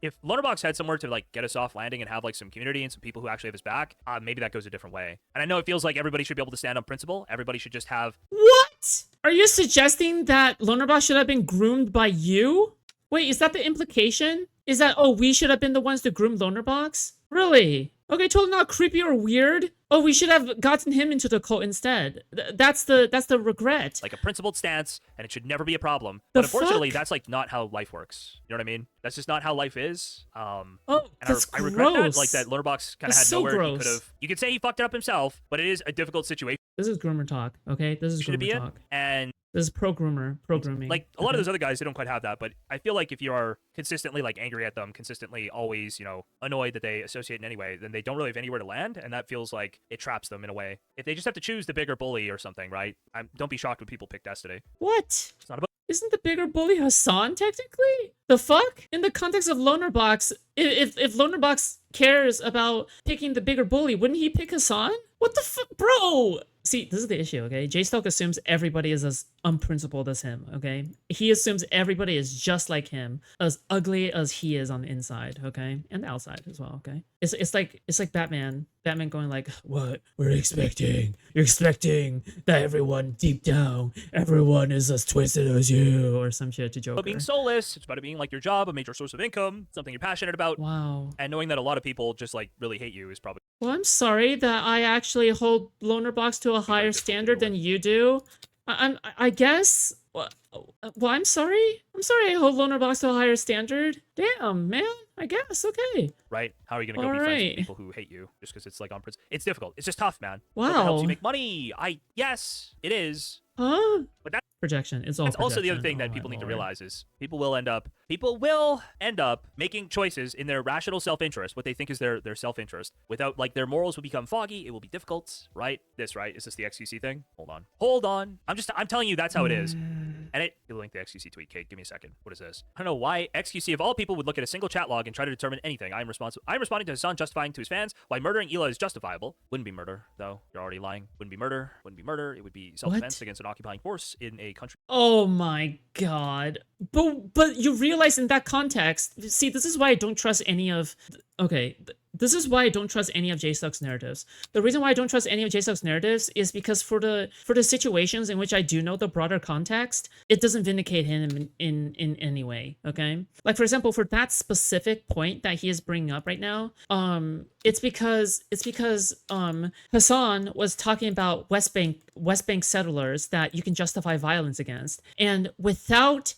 if Lonerbox had somewhere to like get a soft landing and have like some community and some people who actually have his back, maybe that goes a different way. And I know it feels like everybody should be able to stand on principle. Everybody should just have. What? Are you suggesting that Lonerbox should have been groomed by you? Wait, is that the implication? Is that, oh, we should have been the ones to groom Lonerbox? Really? Okay, totally not creepy or weird. Oh, we should have gotten him into the cult instead. That's the regret. Like a principled stance, and it should never be a problem. But unfortunately, that's like not how life works. You know what I mean? That's just not how life is. That's I regret that. gross. Like that Lonerbox kind of had so nowhere gross. he could have. You could say he fucked it up himself, but it is a difficult situation. This is groomer talk, okay? This is groomer talk. And this is pro grooming. Like a lot of those other guys, they don't quite have that. But I feel like if you are consistently like angry at them, consistently always, you know, annoyed that they associate in any way, then they don't really have anywhere to land, and that feels like it traps them in a way. If they just have to choose the bigger bully or something, right? Don't be shocked when people pick Destiny. What? It's not about. Isn't the bigger bully Hassan technically? The fuck? In the context of Lonerbox, if Lonerbox cares about picking the bigger bully, wouldn't he pick Hassan? What the fuck, bro? See, this is the issue, okay? JSTLK assumes everybody is as unprincipled as him, okay? He assumes everybody is just like him, as ugly as he is on the inside, okay? And the outside as well, okay? It's like Batman. Batman going like, what? You're expecting that everyone deep down, everyone is as twisted as you, or some shit to Joker. But being soulless, it's about it being like your job, a major source of income, something you're passionate about. Wow. And knowing that a lot of people just like really hate you is probably. Well, I'm sorry that I actually hold Lonerbox to a higher standard than you do. I guess. Well, I'm sorry. I'm sorry I hold Lonerbox to a higher standard. Damn, man. I guess. Okay. Right? How are you gonna go be friends with people who hate you just because it's like on principle? It's difficult. It's just tough, man. Wow. It helps you make money. Yes, it is. Huh? But that's projection. It's all. That's also the other thing that people need to realize is people will end up making choices in their rational self-interest, what they think is their self-interest, without like their morals will become foggy. It will be difficult, right? Is this the XQC thing? Hold on. I'm telling you that's how it is. And you'll link the XQC tweet, Kate. Give me a second. What is this? I don't know why XQC of all people would look at a single chat log and try to determine anything. I'm responding to Hassan justifying to his fans why murdering Ela is justifiable. Wouldn't be murder, though. You're already lying. Wouldn't be murder. It would be self-defense against an occupying force in a country. Oh my god. But you realize in that context, see, this is why I don't trust any of. Okay, this is why I don't trust any of JSTLK's narratives. The reason why I don't trust any of JSTLK's narratives is because for the situations in which I do know the broader context, it doesn't vindicate him in any way. Okay, like for example, for that specific point that he is bringing up right now, it's because Hassan was talking about West Bank settlers that you can justify violence against, and without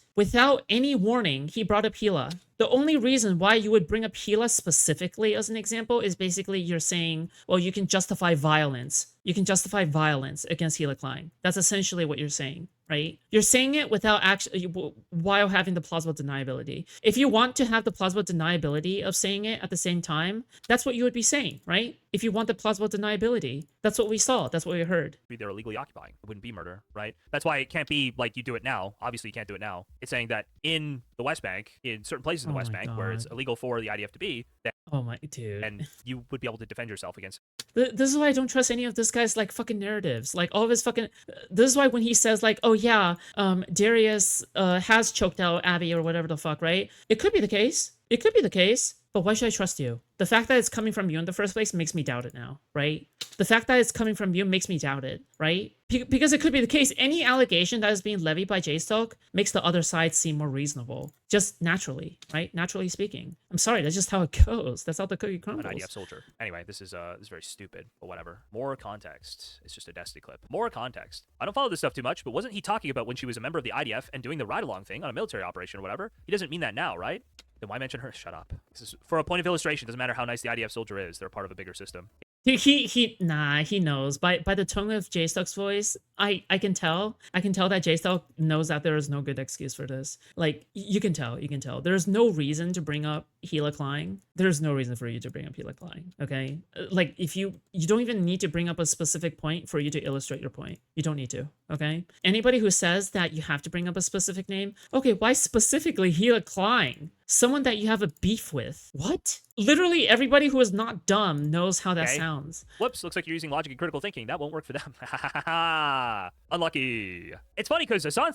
any warning, he brought up Gila. The only reason why you would bring up Gila specifically as an example is basically you're saying, well, you can justify violence. You can justify violence against Gila Klein. That's essentially what you're saying, right? You're saying it without actually, while having the plausible deniability. If you want to have the plausible deniability of saying it at the same time, that's what you would be saying, right? If you want the plausible deniability, that's what we saw. That's what we heard. They're illegally occupying. It wouldn't be murder, right? That's why it can't be like you do it now. Obviously, you can't do it now. It's saying that in the West Bank, in certain places in the West Bank, where it's illegal for the IDF to be, that oh my dude, and you would be able to defend yourself against. This is why I don't trust any of this guy's like fucking narratives. Like all of his fucking. This is why when he says like, oh yeah, Darius has choked out Abby or whatever the fuck, right? It could be the case. It could be the case. But why should I trust you? The fact that it's coming from you in the first place makes me doubt it now, right? The fact that it's coming from you makes me doubt it, right? Because it could be the case. Any allegation that is being levied by JSTLK makes the other side seem more reasonable. Just naturally, right? Naturally speaking. I'm sorry, that's just how it goes. That's how the cookie crumbles. An IDF soldier. Anyway, this is very stupid, but whatever. More context. It's just a Destiny clip. More context. I don't follow this stuff too much, but wasn't he talking about when she was a member of the IDF and doing the ride-along thing on a military operation or whatever? He doesn't mean that now, right? Then why mention her? Shut up. This is for a point of illustration. Doesn't matter how nice the IDF soldier is. They're part of a bigger system. He knows by the tone of JSTLK's voice. I can tell that JSTLK knows that there is no good excuse for this. Like you can tell. There's no reason to bring up Gila Klein. There's no reason for you to bring up Gila Klein. Okay, like if you don't even need to bring up a specific point for you to illustrate your point. You don't need to. Okay, anybody who says that you have to bring up a specific name, okay, why specifically Gila Klein? Someone that you have a beef with. What? Literally everybody who is not dumb knows how that sounds. Whoops, looks like you're using logic and critical thinking. That won't work for them. Unlucky. It's funny because Hassan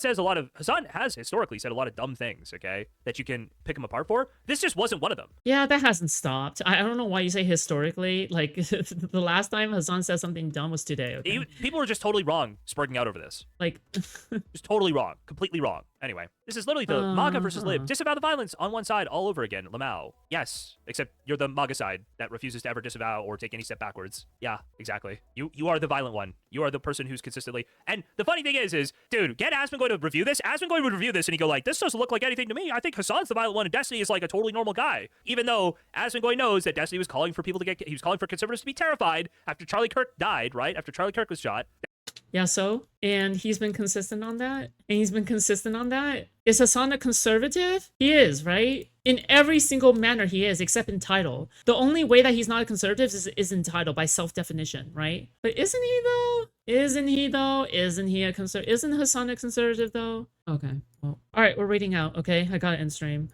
has historically said a lot of dumb things, okay, that you can pick him apart for. This just wasn't one of them. Yeah, that hasn't stopped. I don't know why you say historically. Like, the last time Hassan said something dumb was today, okay? People were just totally wrong sparking out over this. Like, just totally wrong. Completely wrong. Anyway, this is literally the MAGA versus Lib. Disavow the violence on one side all over again. Lamau. Yes, except you're the MAGA side that refuses to ever disavow or take any step backwards. Yeah, exactly. You are the violent one. You are the person who's consistently... And the funny thing is, dude, get Asmongoy to review this. Asmongoy would review this and he'd go like, this doesn't look like anything to me. I think Hassan's the violent one and Destiny is like a totally normal guy. Even though Asmongoy knows that Destiny was calling for people to get... He was calling for conservatives to be terrified after Charlie Kirk died, right? After Charlie Kirk was shot. Yeah, so? And he's been consistent on that? Is Hassan a conservative? He is, right? In every single manner he is, except in title. The only way that he's not a conservative is in title, by self-definition, right? But isn't he, though? Isn't he a conservative? Isn't Hassan a conservative, though? Okay, well, all right, we're reading out, okay? I gotta end stream.